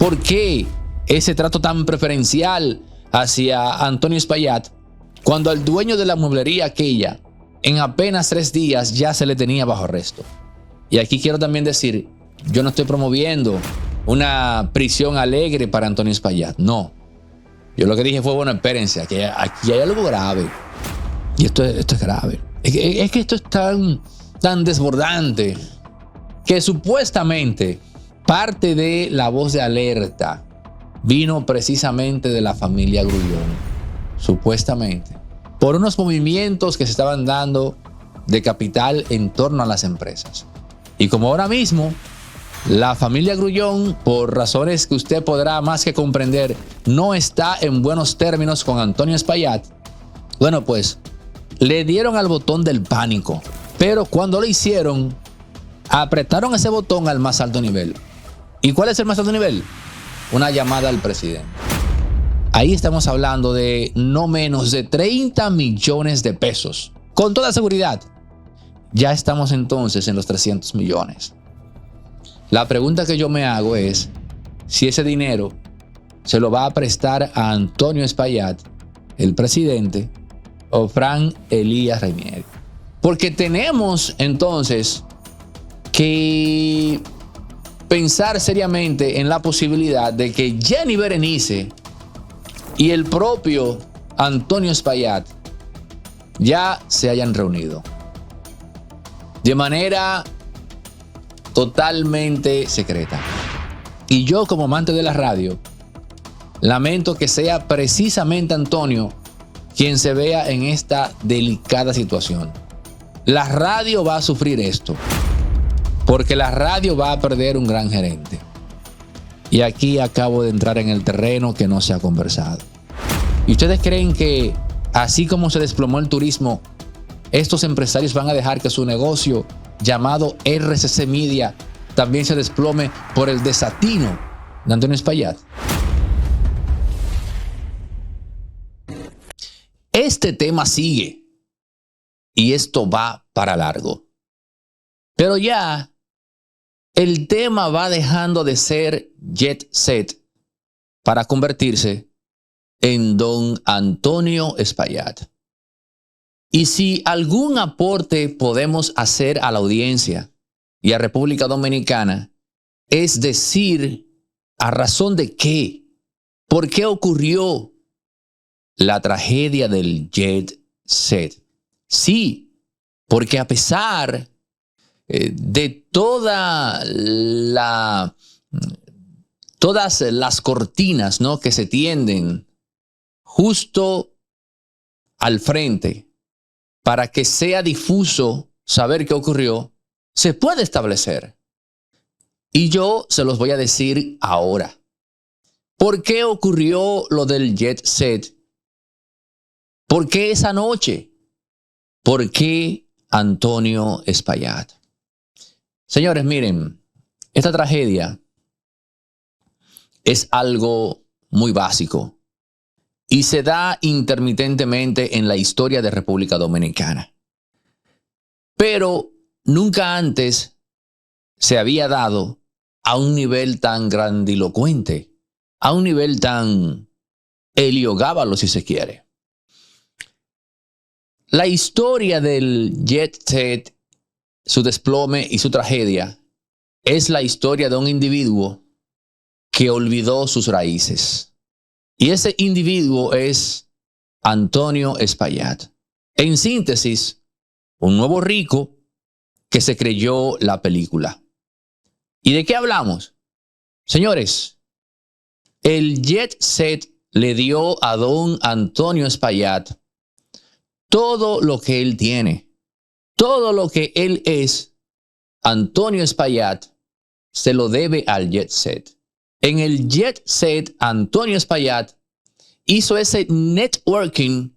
¿Por qué ese trato tan preferencial hacia Antonio Espaillat cuando al dueño de la mueblería aquella en apenas 3 días ya se le tenía bajo arresto? Y aquí quiero también decir, yo no estoy promoviendo una prisión alegre para Antonio Espaillat, no. Yo lo que dije fue, bueno, espérense, aquí hay algo grave. Y esto es grave. Es que esto es tan desbordante que supuestamente parte de la voz de alerta vino precisamente de la familia Grullón. Supuestamente. Por unos movimientos que se estaban dando de capital en torno a las empresas. Y como ahora mismo la familia Grullón, por razones que usted podrá más que comprender, no está en buenos términos con Antonio Espaillat, bueno, pues le dieron al botón del pánico. Pero cuando lo hicieron, apretaron ese botón al más alto nivel. ¿Y cuál es el más alto nivel? Una llamada al presidente. Ahí estamos hablando de no menos de 30 millones de pesos. Con toda seguridad, ya estamos entonces en los 300 millones. La pregunta que yo me hago es si ese dinero se lo va a prestar a Antonio Espaillat, el presidente, o Frank Elías Reinieri. Porque tenemos entonces que pensar seriamente en la posibilidad de que Jenny Berenice y el propio Antonio Espaillat ya se hayan reunido de manera totalmente secreta. Y yo, como amante de la radio, lamento que sea precisamente Antonio quien se vea en esta delicada situación. La radio va a sufrir esto, porque la radio va a perder un gran gerente. Y aquí acabo de entrar en el terreno que no se ha conversado. ¿Y ustedes creen que, así como se desplomó el turismo, estos empresarios van a dejar que su negocio llamado RCC Media también se desplome por el desatino de Antonio Espaillat? Este tema sigue y esto va para largo. Pero ya el tema va dejando de ser jet set para convertirse en don Antonio Espaillat. Y si algún aporte podemos hacer a la audiencia y a República Dominicana, es decir, ¿a razón de qué? ¿Por qué ocurrió la tragedia del jet set? Sí, porque a pesar de todas las cortinas, ¿no?, que se tienden justo al frente para que sea difuso saber qué ocurrió, se puede establecer. Y yo se los voy a decir ahora. ¿Por qué ocurrió lo del jet set? ¿Por qué esa noche? ¿Por qué Antonio Espaillat? Señores, miren, esta tragedia es algo muy básico y se da intermitentemente en la historia de República Dominicana. Pero nunca antes se había dado a un nivel tan grandilocuente, a un nivel tan heliogábalo, si se quiere. La historia del jet set, su desplome y su tragedia es la historia de un individuo que olvidó sus raíces. Y ese individuo es Antonio Espaillat. En síntesis, un nuevo rico que se creyó la película. ¿Y de qué hablamos? Señores, el jet set le dio a don Antonio Espaillat todo lo que él tiene, todo lo que él es. Antonio Espaillat se lo debe al jet set. En el jet set, Antonio Espaillat hizo ese networking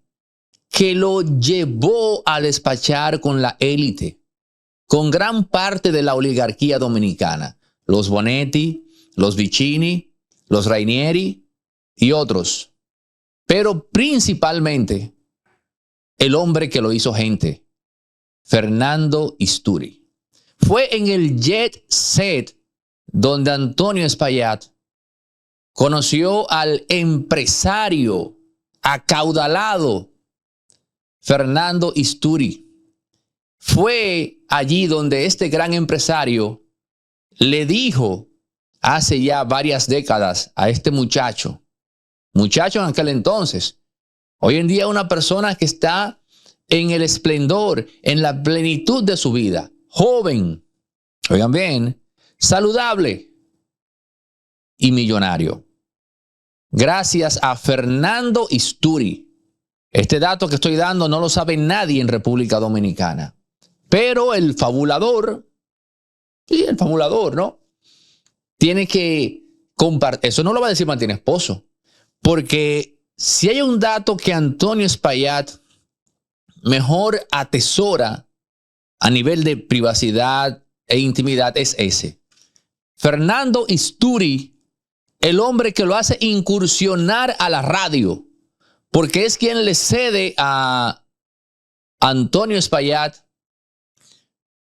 que lo llevó a despachar con la élite, con gran parte de la oligarquía dominicana, los Bonetti, los Vicini, los Reinieri y otros. Pero principalmente el hombre que lo hizo gente, Fernando Isturi. Fue en el jet set donde Antonio Espaillat conoció al empresario acaudalado Fernando Isturi. Fue allí donde este gran empresario le dijo hace ya varias décadas a este muchacho en aquel entonces, hoy en día una persona que está en el esplendor, en la plenitud de su vida, joven, oigan bien, saludable y millonario. Gracias a Fernando Isturi. Este dato que estoy dando no lo sabe nadie en República Dominicana. Pero el fabulador, ¿no? Tiene que compartir. Eso no lo va a decir Martín Esposo. Porque si hay un dato que Antonio Espaillat mejor atesora a nivel de privacidad e intimidad es ese. Fernando Isturi, el hombre que lo hace incursionar a la radio, porque es quien le cede a Antonio Espaillat,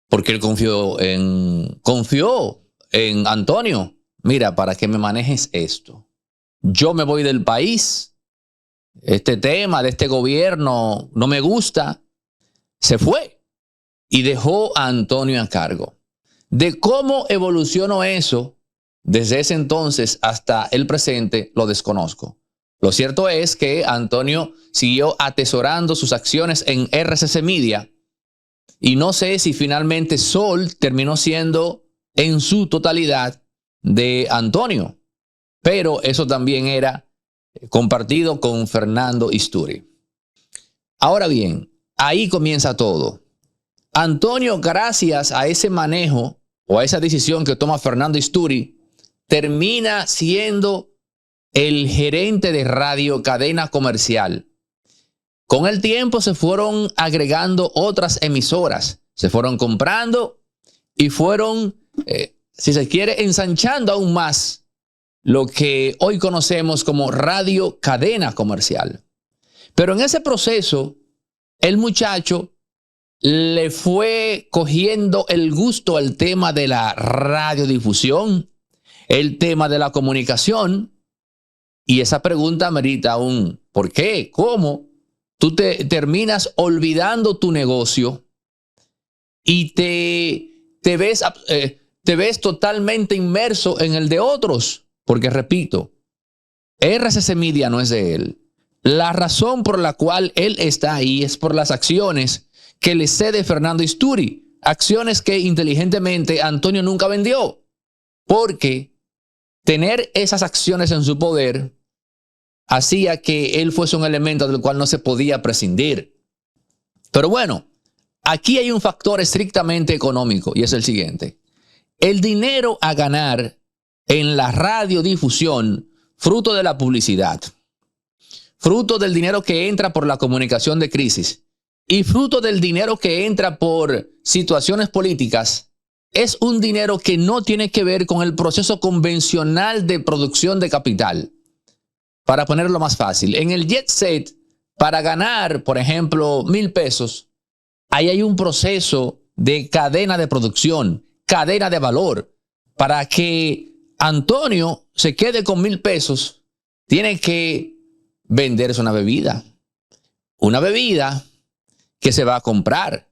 porque él confió en Antonio. Mira, para que me manejes esto. Yo me voy del país. Este tema de este gobierno no me gusta. Se fue y dejó a Antonio a cargo. De cómo evolucionó eso desde ese entonces hasta el presente, lo desconozco. Lo cierto es que Antonio siguió atesorando sus acciones en RCC Media. Y no sé si finalmente Sol terminó siendo en su totalidad de Antonio. Pero eso también era compartido con Fernando Isturi. Ahora bien, ahí comienza todo. Antonio, gracias a ese manejo o a esa decisión que toma Fernando Isturi, termina siendo el gerente de Radio Cadena Comercial. Con el tiempo se fueron agregando otras emisoras, se fueron comprando y fueron, si se quiere, ensanchando aún más lo que hoy conocemos como Radio Cadena Comercial. Pero en ese proceso, el muchacho le fue cogiendo el gusto al tema de la radiodifusión, el tema de la comunicación. Y esa pregunta merita un ¿por qué? ¿Cómo? Tú te terminas olvidando tu negocio y te ves totalmente inmerso en el de otros. Porque repito, RCC Media no es de él. La razón por la cual él está ahí es por las acciones que le cede Fernando Isturi. Acciones que inteligentemente Antonio nunca vendió. Porque tener esas acciones en su poder hacía que él fuese un elemento del cual no se podía prescindir. Pero bueno, aquí hay un factor estrictamente económico y es el siguiente. El dinero a ganar en la radiodifusión, fruto de la publicidad, fruto del dinero que entra por la comunicación de crisis y fruto del dinero que entra por situaciones políticas, es un dinero que no tiene que ver con el proceso convencional de producción de capital. Para ponerlo más fácil, en el jet set, para ganar, por ejemplo, 1,000 pesos, ahí hay un proceso de cadena de producción, cadena de valor. Para que Antonio se quede con 1,000 pesos, tiene que venderse una bebida que se va a comprar,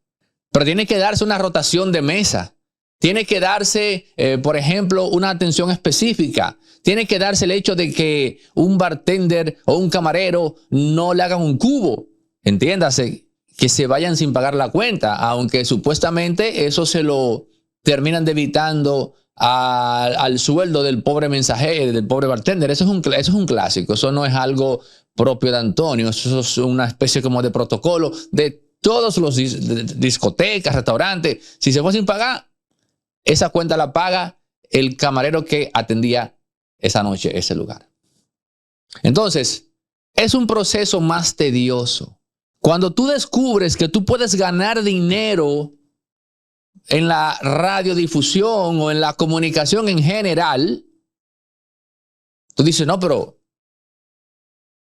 pero tiene que darse una rotación de mesa. Tiene que darse, por ejemplo, una atención específica. Tiene que darse el hecho de que un bartender o un camarero no le hagan un cubo. Entiéndase, que se vayan sin pagar la cuenta, aunque supuestamente eso se lo terminan debitando al sueldo del pobre mensajero, del pobre bartender. Eso es un clásico. Eso no es algo propio de Antonio. Eso es una especie como de protocolo de todos los discotecas, restaurantes. Si se fue sin pagar, esa cuenta la paga el camarero que atendía esa noche ese lugar. Entonces, es un proceso más tedioso. Cuando tú descubres que tú puedes ganar dinero en la radiodifusión o en la comunicación en general, tú dices, no, pero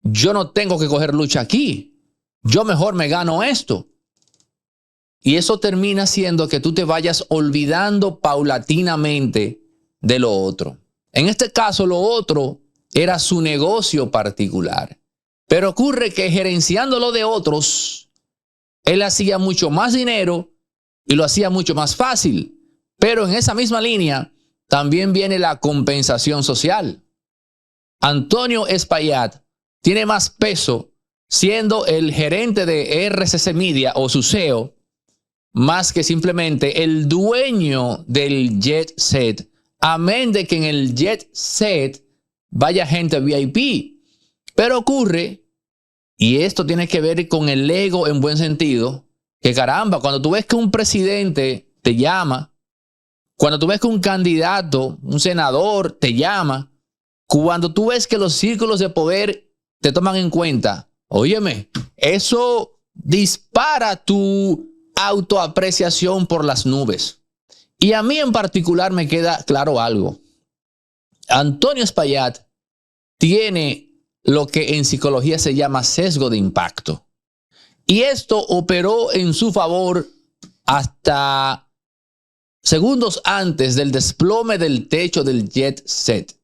yo no tengo que coger lucha aquí. Yo mejor me gano esto. Y eso termina siendo que tú te vayas olvidando paulatinamente de lo otro. En este caso, lo otro era su negocio particular. Pero ocurre que gerenciándolo de otros, él hacía mucho más dinero y lo hacía mucho más fácil. Pero en esa misma línea también viene la compensación social. Antonio Espaillat tiene más peso siendo el gerente de RCC Media o su CEO, más que simplemente el dueño del jet set, amén de que en el jet set vaya gente VIP. Pero ocurre, y esto tiene que ver con el ego en buen sentido, que caramba, cuando tú ves que un presidente te llama, cuando tú ves que un candidato, un senador te llama, cuando tú ves que los círculos de poder te toman en cuenta, óyeme, eso dispara tu autoapreciación por las nubes. Y a mí en particular me queda claro algo. Antonio Espaillat tiene lo que en psicología se llama sesgo de impacto. Y esto operó en su favor hasta segundos antes del desplome del techo del jet set.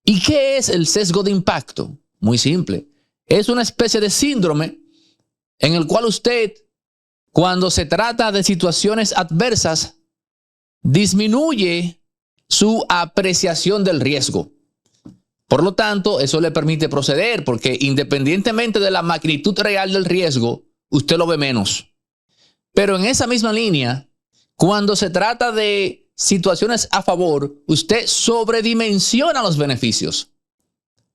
¿Y qué es el sesgo de impacto? Muy simple. Es una especie de síndrome en el cual usted, cuando se trata de situaciones adversas, disminuye su apreciación del riesgo. Por lo tanto, eso le permite proceder porque independientemente de la magnitud real del riesgo, usted lo ve menos. Pero en esa misma línea, cuando se trata de situaciones a favor, usted sobredimensiona los beneficios.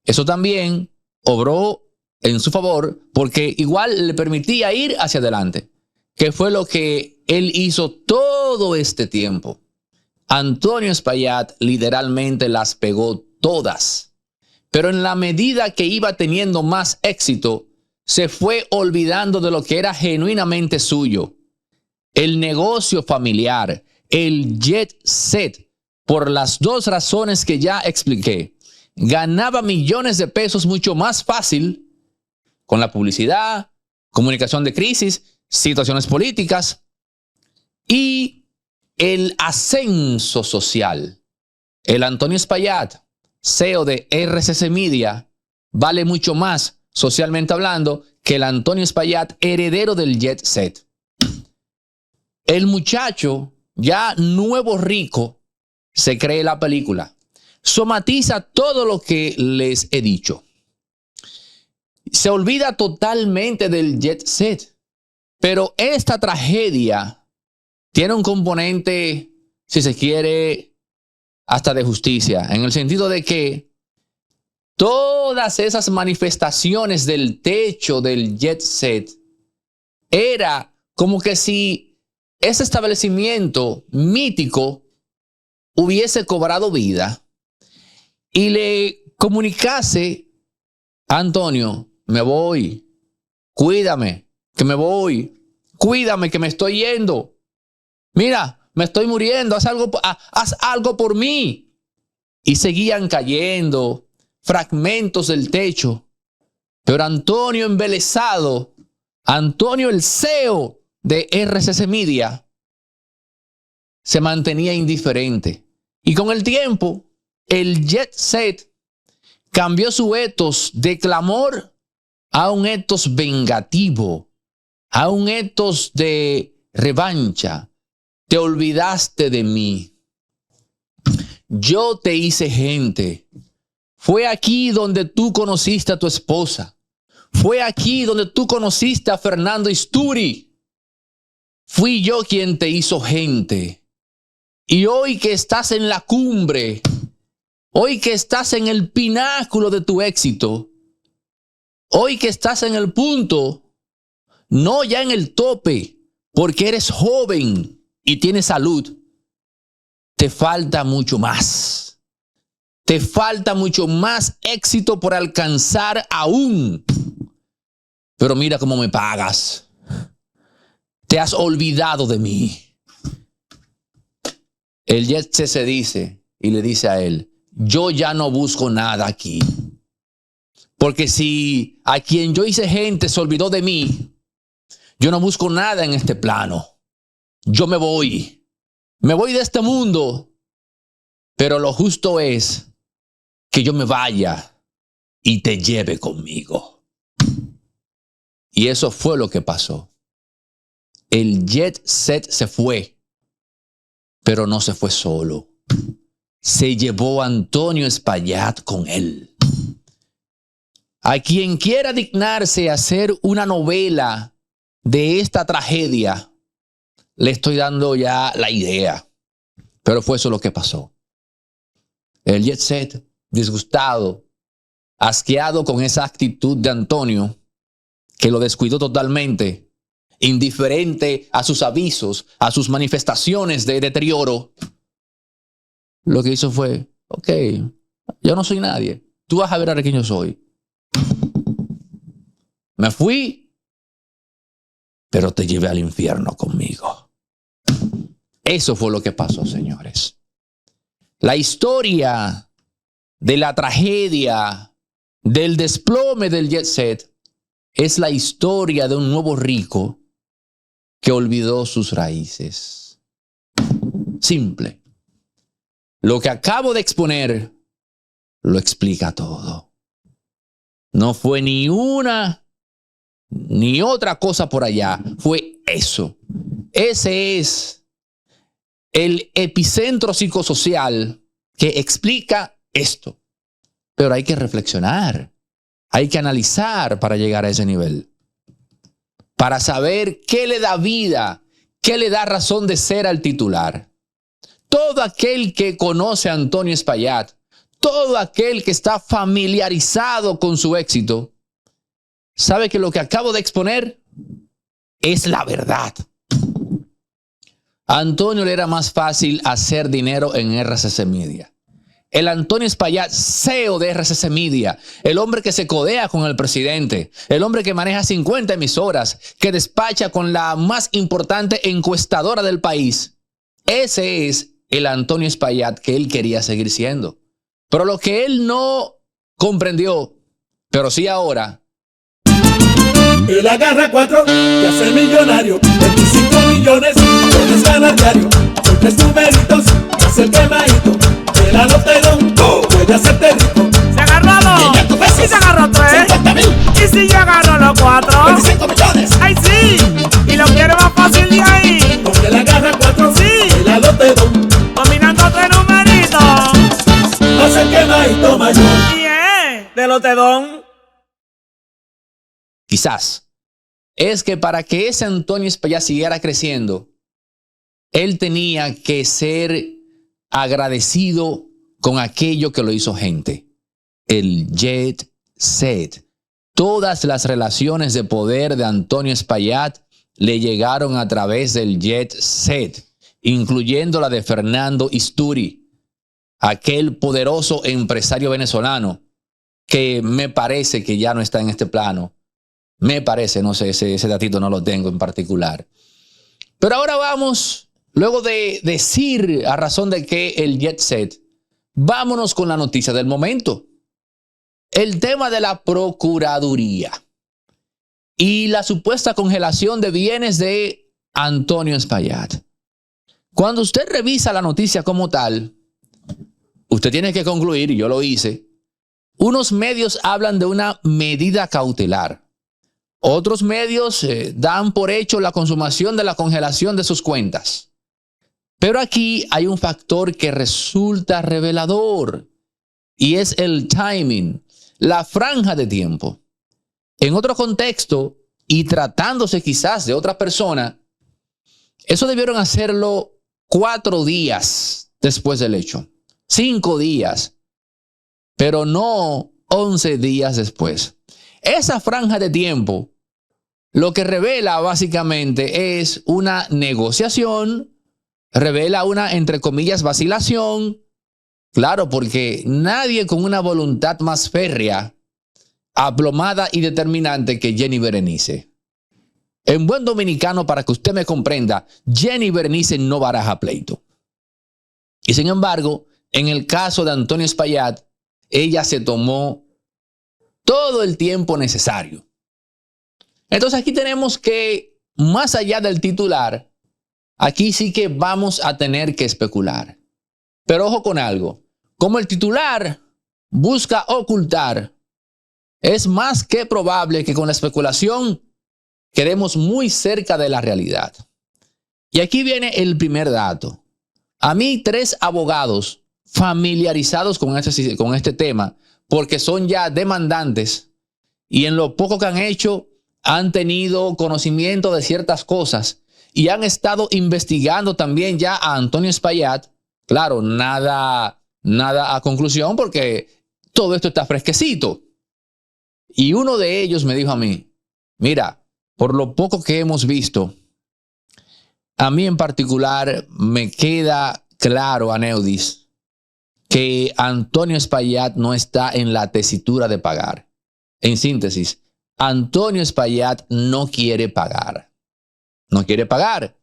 Eso también obró en su favor porque igual le permitía ir hacia adelante, que fue lo que él hizo todo este tiempo. Antonio Espaillat literalmente las pegó todas. Pero en la medida que iba teniendo más éxito, se fue olvidando de lo que era genuinamente suyo. El negocio familiar, el jet set, por las dos razones que ya expliqué. Ganaba millones de pesos mucho más fácil con la publicidad, comunicación de crisis, situaciones políticas y el ascenso social. El Antonio Espaillat, CEO de RCC Media, vale mucho más socialmente hablando que el Antonio Espaillat, heredero del jet set. El muchacho, ya nuevo rico, se cree la película. Somatiza todo lo que les he dicho. Se olvida totalmente del jet set. Pero esta tragedia tiene un componente, si se quiere, hasta de justicia, en el sentido de que todas esas manifestaciones del techo del jet set era como que si ese establecimiento mítico hubiese cobrado vida y le comunicase a Antonio, me voy, cuídame, que me voy, cuídame, que me estoy yendo, mira, me estoy muriendo, haz algo por mí. Y seguían cayendo fragmentos del techo. Pero Antonio embelesado, Antonio el CEO de RCC Media, se mantenía indiferente. Y con el tiempo, el jet set cambió su etos de clamor a un etos vengativo, a un etos de revancha. Te olvidaste de mí. Yo te hice gente. Fue aquí donde tú conociste a tu esposa. Fue aquí donde tú conociste a Fernando Isturi. Fui yo quien te hizo gente. Y hoy que estás en la cumbre, hoy que estás en el pináculo de tu éxito, hoy que estás en el punto, no ya en el tope, porque eres joven y tienes salud, te falta mucho más. Te falta mucho más éxito por alcanzar aún. Pero mira cómo me pagas. Te has olvidado de mí. El jet se dice y le dice a él, yo ya no busco nada aquí. Porque si a quien yo hice gente se olvidó de mí, yo no busco nada en este plano. Yo me voy de este mundo, pero lo justo es que yo me vaya y te lleve conmigo. Y eso fue lo que pasó. El jet set se fue, pero no se fue solo. Se llevó a Antonio Espaillat con él. A quien quiera dignarse a hacer una novela de esta tragedia, le estoy dando ya la idea. Pero fue eso lo que pasó. El jet set, disgustado, asqueado con esa actitud de Antonio, que lo descuidó totalmente, indiferente a sus avisos, a sus manifestaciones de deterioro, lo que hizo fue, ok, yo no soy nadie, tú vas a ver ahora quién yo soy. Me fui, pero te llevé al infierno conmigo. Eso fue lo que pasó, señores. La historia de la tragedia, del desplome del jet set, es la historia de un nuevo rico que olvidó sus raíces. Simple. Lo que acabo de exponer lo explica todo. No fue ni una ni otra cosa por allá. Fue eso. Ese es el epicentro psicosocial que explica esto. Pero hay que reflexionar. Hay que analizar para llegar a ese nivel. Para saber qué le da vida, qué le da razón de ser al titular. Todo aquel que conoce a Antonio Espaillat, todo aquel que está familiarizado con su éxito, sabe que lo que acabo de exponer es la verdad. A Antonio le era más fácil hacer dinero en RCC Media. El Antonio Espaillat, CEO de RCC Media, el hombre que se codea con el presidente, el hombre que maneja 50 emisoras, que despacha con la más importante encuestadora del país. Ese es el Antonio Espaillat que él quería seguir siendo. Pero lo que él no comprendió, pero sí ahora. Él agarra 4 y hace millonario. 25 millones, puedes ganar diario. Son 3 numeritos, hace el quemadito. El anotadón puede hacerte rico. Se agarró a 2 y se agarró a 3. 50.000. Y si yo agarro los 4. 25 millones. ¡Ay, sí! Y lo quiero más fácil de ahí. Porque él agarra 4, Sí. el anotadón Dominando 3 numeritos. hace el quemadito mayor. Bien. De lotedón. Quizás es que para que ese Antonio Espaillat siguiera creciendo, él tenía que ser agradecido con aquello que lo hizo gente. El jet set. Todas las relaciones de poder de Antonio Espaillat le llegaron a través del jet set, incluyendo la de Fernando Isturi, aquel poderoso empresario venezolano que me parece que ya no está en este plano. Me parece, no sé, ese datito no lo tengo en particular. Pero ahora vamos, luego de decir a razón de que el jet set, vámonos con la noticia del momento. El tema de la Procuraduría y la supuesta congelación de bienes de Antonio Espaillat. Cuando usted revisa la noticia como tal, usted tiene que concluir, y yo lo hice, unos medios hablan de una medida cautelar. Otros medios dan por hecho la consumación de la congelación de sus cuentas. Pero aquí hay un factor que resulta revelador y es el timing, la franja de tiempo. En otro contexto y tratándose quizás de otra persona, eso debieron hacerlo 4 días después del hecho, 5 días, pero no 11 días después. Esa franja de tiempo lo que revela básicamente es una negociación, revela una, entre comillas, vacilación. Claro, porque nadie con una voluntad más férrea, aplomada y determinante que Jenny Berenice. En buen dominicano, para que usted me comprenda, Jenny Berenice no baraja pleito. Y sin embargo, en el caso de Antonio Espaillat, ella se tomó todo el tiempo necesario. Entonces aquí tenemos que, más allá del titular, aquí sí que vamos a tener que especular. Pero ojo con algo, como el titular busca ocultar es más que probable que con la especulación quedemos muy cerca de la realidad. Y aquí viene el primer dato. A mí 3 abogados familiarizados con este tema, porque son ya demandantes y en lo poco que han hecho han tenido conocimiento de ciertas cosas y han estado investigando también ya a Antonio Espaillat. Claro, nada a conclusión porque todo esto está fresquecito. Y uno de ellos me dijo a mí, mira, por lo poco que hemos visto, a mí en particular me queda claro, Aneudis, que Antonio Espaillat no está en la tesitura de pagar. En síntesis, Antonio Espaillat no quiere pagar. No quiere pagar.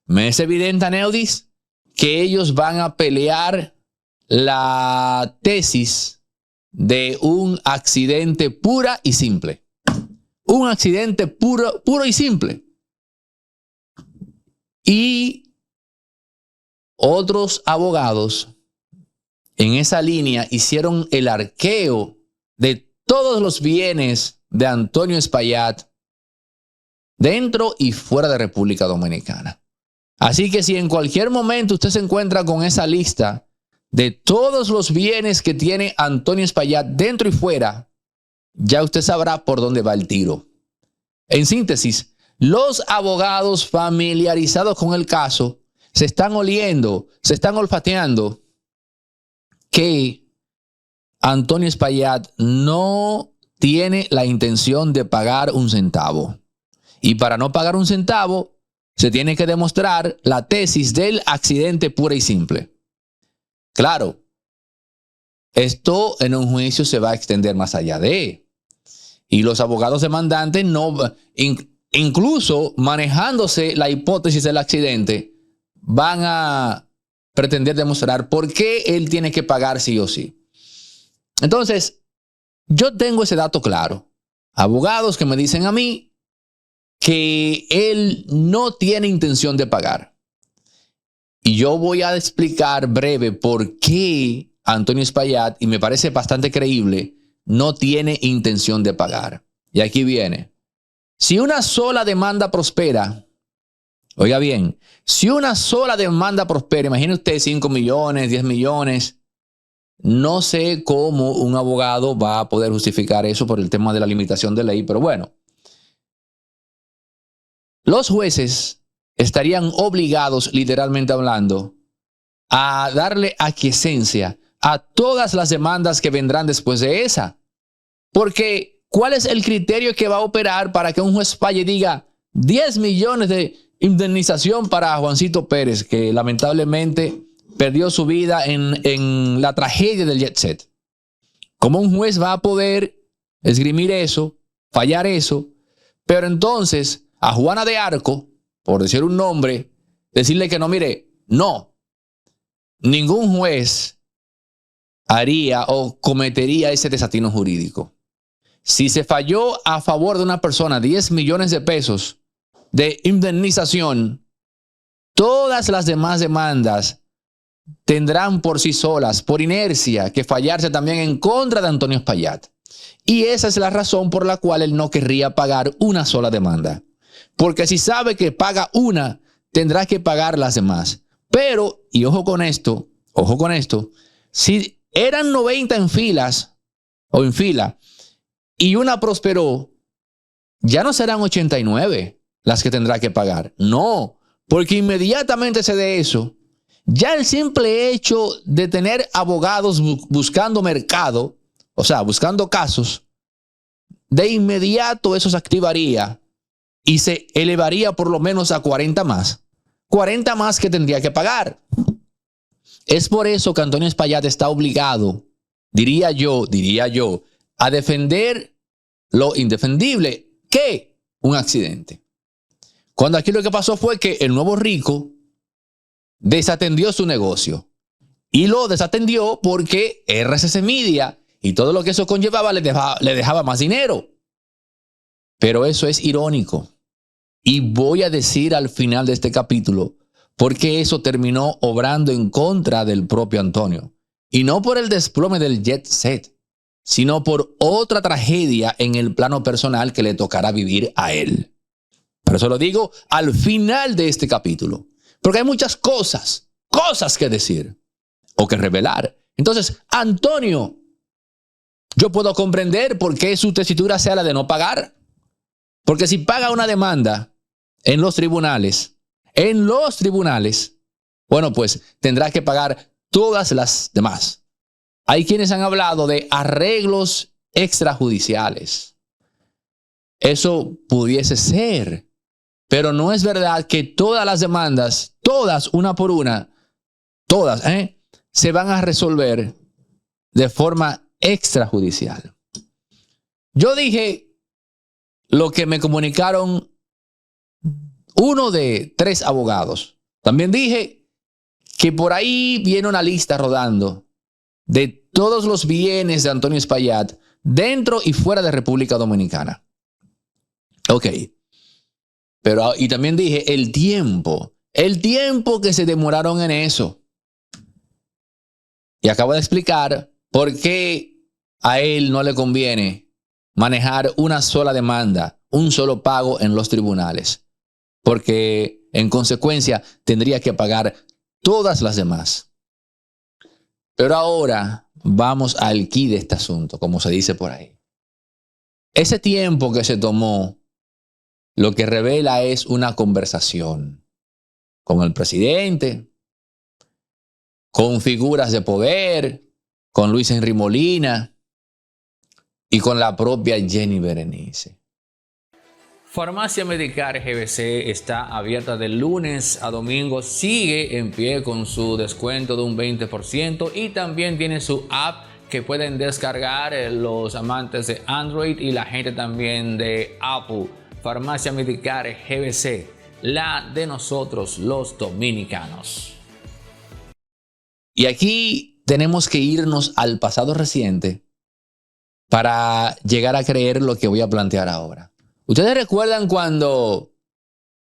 Me es evidente, Aneudis, que ellos van a pelear la tesis de un accidente pura y simple. Un accidente puro y simple. Y otros abogados en esa línea hicieron el arqueo de todos los bienes de Antonio Espaillat dentro y fuera de República Dominicana. Así que si en cualquier momento usted se encuentra con esa lista de todos los bienes que tiene Antonio Espaillat dentro y fuera, ya usted sabrá por dónde va el tiro. En síntesis, los abogados familiarizados con el caso se están oliendo, se están olfateando que Antonio Espaillat no tiene la intención de pagar un centavo. Y para no pagar un centavo, se tiene que demostrar la tesis del accidente pura y simple. Claro, esto en un juicio se va a extender más allá de. Y los abogados demandantes no, incluso manejándose la hipótesis del accidente, van a pretender demostrar por qué él tiene que pagar sí o sí. Entonces, yo tengo ese dato claro. Abogados que me dicen a mí que él no tiene intención de pagar. Y yo voy a explicar breve por qué Antonio Espaillat, y me parece bastante creíble, no tiene intención de pagar. Y aquí viene. Si una sola demanda prospera, oiga bien, si una sola demanda prospera, imagine usted 5 millones, 10 millones, no sé cómo un abogado va a poder justificar eso por el tema de la limitación de ley, pero bueno. Los jueces estarían obligados, literalmente hablando, a darle aquiescencia a todas las demandas que vendrán después de esa. Porque, ¿cuál es el criterio que va a operar para que un juez falle y diga 10 millones de indemnización para Juancito Pérez, que lamentablemente perdió su vida en la tragedia del Jet Set? ¿Cómo un juez va a poder esgrimir eso, fallar eso? Pero entonces a Juana de Arco, por decir un nombre, decirle que no, mire, no, ningún juez haría o cometería ese desatino jurídico. Si se falló a favor de una persona 10 millones de pesos de indemnización, todas las demás demandas tendrán por sí solas, por inercia, que fallarse también en contra de Antonio Espaillat. Y esa es la razón por la cual él no querría pagar una sola demanda. Porque si sabe que paga una, tendrá que pagar las demás. Pero, y ojo con esto, si eran 90 en fila y una prosperó, ya no serán 89 las que tendrá que pagar. No, porque inmediatamente se dé eso, ya el simple hecho de tener abogados buscando mercado, o sea, buscando casos, de inmediato eso se activaría y se elevaría por lo menos a 40 más. 40 más que tendría que pagar. Es por eso que Antonio Espaillat está obligado, diría yo, a defender lo indefendible, que un accidente. Cuando aquí lo que pasó fue que el nuevo rico desatendió su negocio. Y lo desatendió porque RCC Media y todo lo que eso conllevaba le dejaba más dinero. Pero eso es irónico. Y voy a decir al final de este capítulo por qué eso terminó obrando en contra del propio Antonio. Y no por el desplome del Jet Set, sino por otra tragedia en el plano personal que le tocará vivir a él. Por eso lo digo al final de este capítulo, porque hay muchas cosas que decir o que revelar. Entonces, Antonio, yo puedo comprender por qué su tesitura sea la de no pagar. Porque si paga una demanda en los tribunales, bueno, pues tendrá que pagar todas las demás. Hay quienes han hablado de arreglos extrajudiciales. Eso pudiese ser, pero no es verdad que todas las demandas, todas, una por una, todas, se van a resolver de forma extrajudicial. Yo dije lo que me comunicaron uno de 3 abogados. También dije que por ahí viene una lista rodando de todos los bienes de Antonio Espaillat dentro y fuera de República Dominicana. Ok. Pero, y también dije el tiempo que se demoraron en eso. Y acabo de explicar por qué a él no le conviene manejar una sola demanda, un solo pago en los tribunales, porque en consecuencia tendría que pagar todas las demás. Pero ahora vamos al quid de este asunto, como se dice por ahí. Ese tiempo que se tomó, lo que revela es una conversación con el presidente, con figuras de poder, con Luis Henry Molina y con la propia Jenny Berenice. Farmacia Medicar GBC está abierta de lunes a domingo, sigue en pie con su descuento de un 20% y también tiene su app que pueden descargar los amantes de Android y la gente también de Apple. Farmacia Medicar GBC, la de nosotros los dominicanos. Y aquí tenemos que irnos al pasado reciente para llegar a creer lo que voy a plantear ahora. ¿Ustedes recuerdan cuando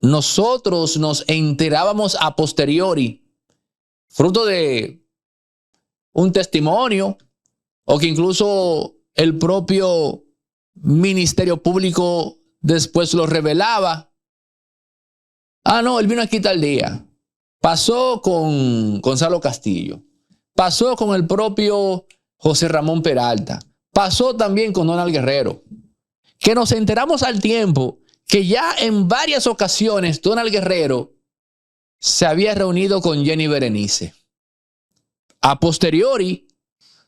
nosotros nos enterábamos a posteriori, fruto de un testimonio, o que incluso el propio Ministerio Público después lo revelaba? Ah, no, él vino aquí tal día. Pasó con Gonzalo Castillo. Pasó con el propio José Ramón Peralta. Pasó también con Donald Guerrero. Que nos enteramos al tiempo que ya en varias ocasiones Donald Guerrero se había reunido con Jenny Berenice. A posteriori,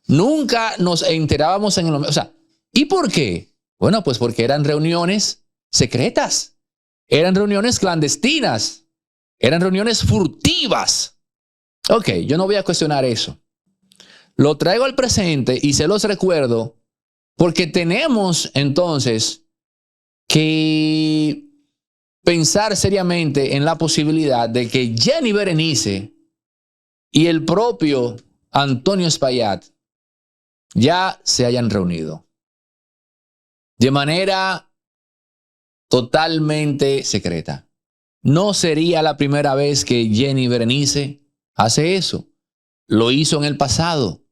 nunca nos enterábamos en el momento. O sea, ¿y por qué? Bueno, pues porque eran reuniones secretas. Eran reuniones clandestinas. Eran reuniones furtivas. Ok, yo no voy a cuestionar eso. Lo traigo al presente y se los recuerdo porque tenemos entonces que pensar seriamente en la posibilidad de que Jenny Berenice y el propio Antonio Espaillat ya se hayan reunido de manera totalmente secreta. No sería la primera vez que Jenny Berenice hace eso. Lo hizo en el pasado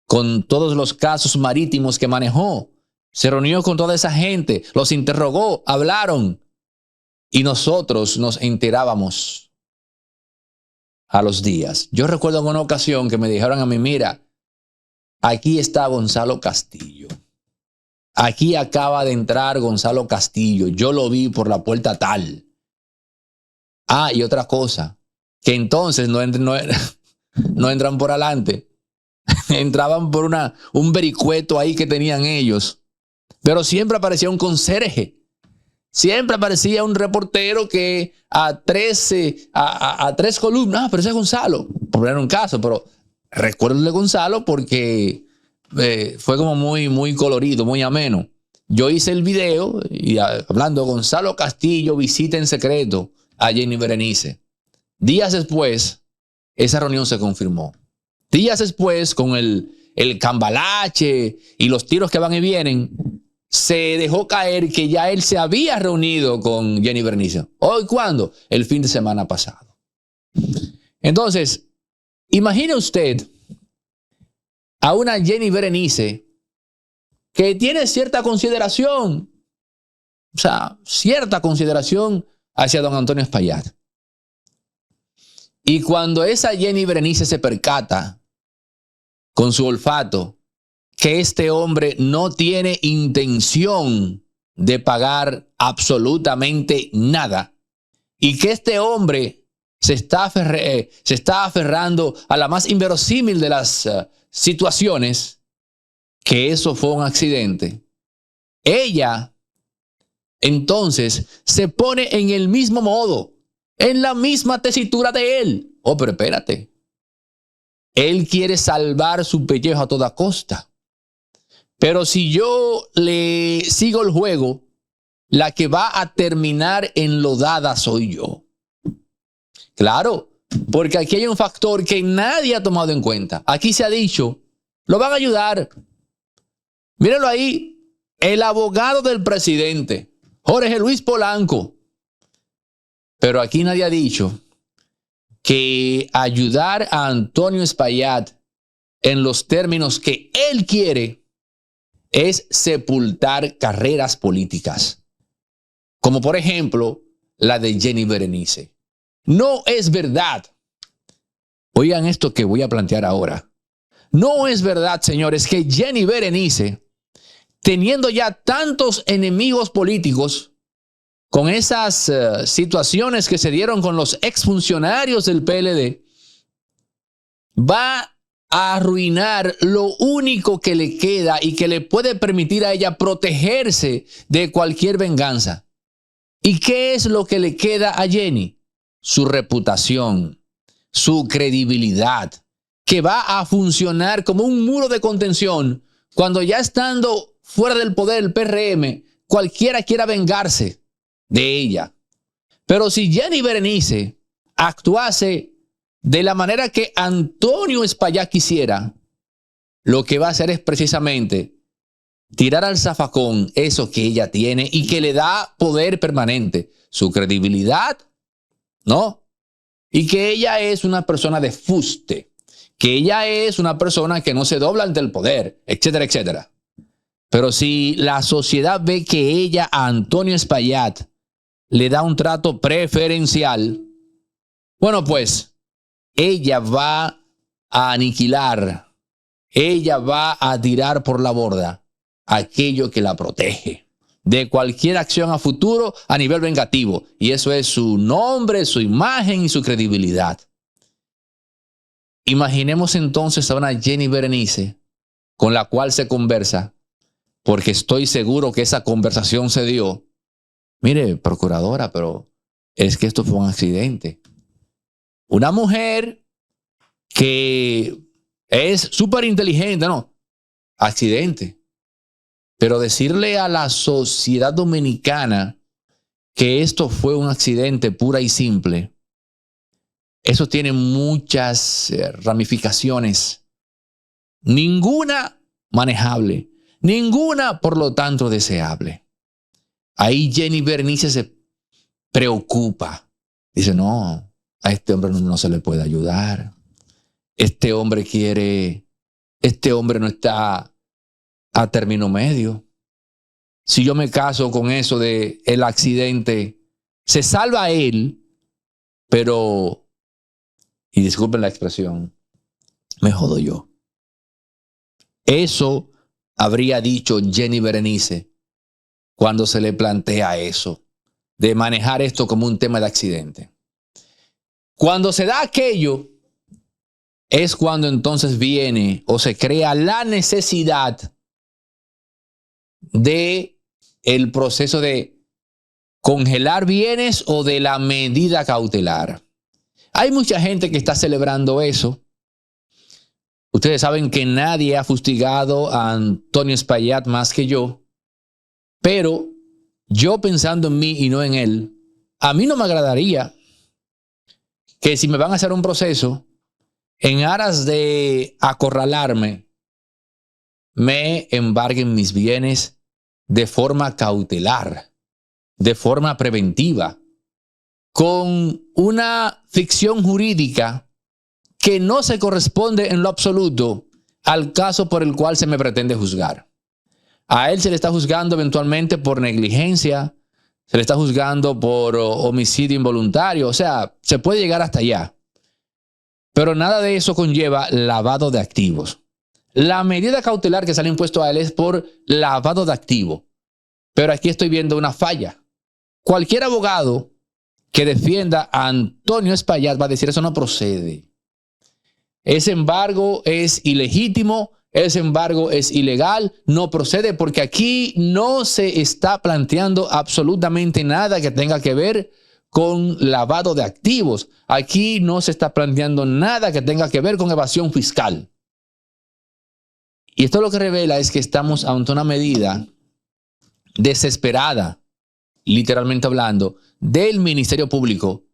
con todos los casos marítimos que manejó. Se reunió con toda esa gente, los interrogó, hablaron y nosotros nos enterábamos a los días. Yo recuerdo en una ocasión que me dijeron a mí, mira, aquí está Gonzalo Castillo. Aquí acaba de entrar Gonzalo Castillo. Yo lo vi por la puerta tal. Ah, y otra cosa, que entonces no entran por adelante. Entraban por un vericueto ahí que tenían ellos. Pero siempre aparecía un conserje. Siempre aparecía un reportero que a tres columnas, pero ese es Gonzalo. Por poner un caso, pero recuerdo de Gonzalo porque fue como muy colorido, muy ameno. Yo hice el video y hablando, Gonzalo Castillo visita en secreto a Jenny Berenice. Días después, esa reunión se confirmó. Días después, con el cambalache y los tiros que van y vienen, se dejó caer que ya él se había reunido con Jenny Berenice. ¿Hoy cuándo? El fin de semana pasado. Entonces, imagine usted a una Jenny Berenice que tiene cierta consideración, o sea, cierta consideración hacia don Antonio Espaillat. Y cuando esa Jenny Berenice se percata con su olfato que este hombre no tiene intención de pagar absolutamente nada y que este hombre se está aferrando a la más inverosímil de las situaciones, que eso fue un accidente, ella entonces se pone en el mismo modo, en la misma tesitura de él. Oh, pero espérate. Él quiere salvar su pellejo a toda costa. Pero si yo le sigo el juego, la que va a terminar enlodada soy yo. Claro, porque aquí hay un factor que nadie ha tomado en cuenta. Aquí se ha dicho, lo van a ayudar. Mírenlo ahí, el abogado del presidente, Jorge Luis Polanco. Pero aquí nadie ha dicho que ayudar a Antonio Espaillat en los términos que él quiere es sepultar carreras políticas, como por ejemplo la de Jenny Berenice. No es verdad. Oigan esto que voy a plantear ahora. No es verdad, señores, que Jenny Berenice, teniendo ya tantos enemigos políticos, con esas situaciones que se dieron con los exfuncionarios del PLD, va a arruinar lo único que le queda y que le puede permitir a ella protegerse de cualquier venganza. ¿Y qué es lo que le queda a Jenny? Su reputación, su credibilidad, que va a funcionar como un muro de contención cuando, ya estando fuera del poder el PRM, cualquiera quiera vengarse de ella. Pero si Jenny Berenice actuase de la manera que Antonio Espaillat quisiera, lo que va a hacer es precisamente tirar al zafacón eso que ella tiene y que le da poder permanente, su credibilidad, ¿no? Y que ella es una persona de fuste, que ella es una persona que no se dobla ante el poder, etcétera, etcétera. Pero si la sociedad ve que ella a Antonio Espaillat le da un trato preferencial, bueno, pues ella va a aniquilar, ella va a tirar por la borda aquello que la protege de cualquier acción a futuro a nivel vengativo. Y eso es su nombre, su imagen y su credibilidad. Imaginemos entonces a una Jenny Berenice con la cual se conversa, porque estoy seguro que esa conversación se dio. Mire, procuradora, pero es que esto fue un accidente. Una mujer que es súper inteligente, ¿no? Accidente. Pero decirle a la sociedad dominicana que esto fue un accidente pura y simple, eso tiene muchas ramificaciones. Ninguna manejable, ninguna por lo tanto deseable. Ahí Jenny Berenice se preocupa. Dice, no, a este hombre no se le puede ayudar. Este hombre no está a término medio. Si yo me caso con eso de el accidente, se salva él, pero, y disculpen la expresión, me jodo yo. Eso habría dicho Jenny Berenice cuando se le plantea eso, de manejar esto como un tema de accidente. Cuando se da aquello, es cuando entonces viene o se crea la necesidad de el proceso de congelar bienes o de la medida cautelar. Hay mucha gente que está celebrando eso. Ustedes saben que nadie ha fustigado a Antonio Espaillat más que yo. Pero yo, pensando en mí y no en él, a mí no me agradaría que, si me van a hacer un proceso, en aras de acorralarme, me embarguen mis bienes de forma cautelar, de forma preventiva, con una ficción jurídica que no se corresponde en lo absoluto al caso por el cual se me pretende juzgar. A él se le está juzgando eventualmente por negligencia, se le está juzgando por homicidio involuntario, o sea, se puede llegar hasta allá. Pero nada de eso conlleva lavado de activos. La medida cautelar que se le ha impuesto a él es por lavado de activos. Pero aquí estoy viendo una falla. Cualquier abogado que defienda a Antonio Espaillat va a decir eso no procede. Ese embargo es ilegítimo, ese embargo es ilegal, no procede porque aquí no se está planteando absolutamente nada que tenga que ver con lavado de activos. Aquí no se está planteando nada que tenga que ver con evasión fiscal. Y esto lo que revela es que estamos ante una medida desesperada, literalmente hablando, del Ministerio Público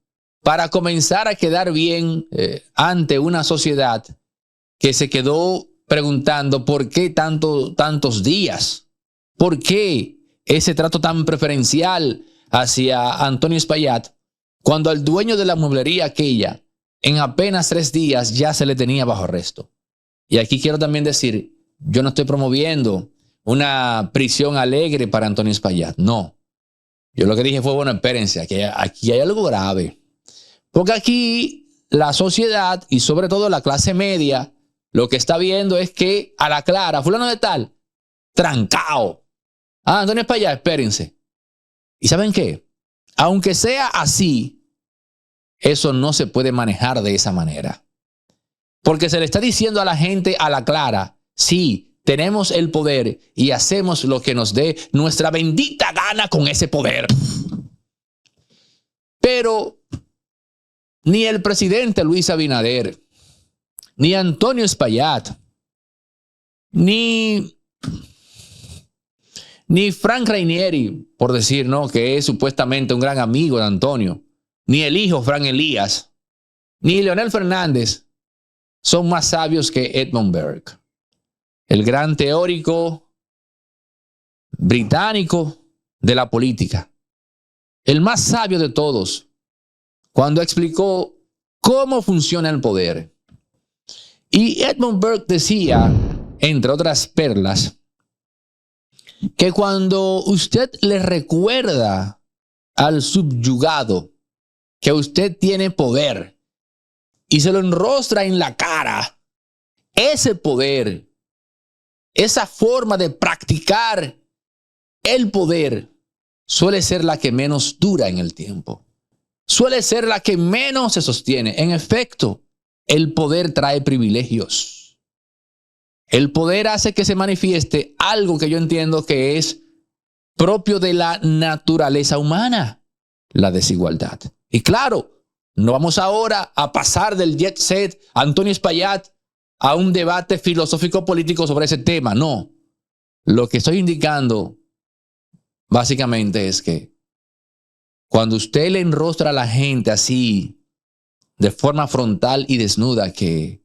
para comenzar a quedar bien ante una sociedad que se quedó preguntando por qué tantos días, por qué ese trato tan preferencial hacia Antonio Espaillat cuando al dueño de la mueblería aquella en apenas 3 días ya se le tenía bajo arresto. Y aquí quiero también decir, yo no estoy promoviendo una prisión alegre para Antonio Espaillat, no. Yo lo que dije fue, bueno, espérense, aquí hay algo grave. Porque aquí la sociedad y sobre todo la clase media lo que está viendo es que a la clara, fulano de tal, trancao. Antonio Espaillat, espérense. ¿Y saben qué? Aunque sea así, eso no se puede manejar de esa manera. Porque se le está diciendo a la gente a la clara, sí, tenemos el poder y hacemos lo que nos dé nuestra bendita gana con ese poder. Pero ni el presidente Luis Abinader, ni Antonio Espaillat, ni Frank Rainieri, por decir, ¿no?, que es supuestamente un gran amigo de Antonio, ni el hijo Frank Elías, ni Leonel Fernández son más sabios que Edmund Burke, el gran teórico británico de la política, el más sabio de todos, cuando explicó cómo funciona el poder. Y Edmund Burke decía, entre otras perlas, que cuando usted le recuerda al subyugado que usted tiene poder y se lo enrostra en la cara, ese poder, esa forma de practicar el poder suele ser la que menos dura en el tiempo. Suele ser la que menos se sostiene. En efecto, el poder trae privilegios. El poder hace que se manifieste algo que yo entiendo que es propio de la naturaleza humana, la desigualdad. Y claro, no vamos ahora a pasar del jet set Antonio Espaillat a un debate filosófico político sobre ese tema. No. Lo que estoy indicando básicamente es que cuando usted le enrostra a la gente así, de forma frontal y desnuda, que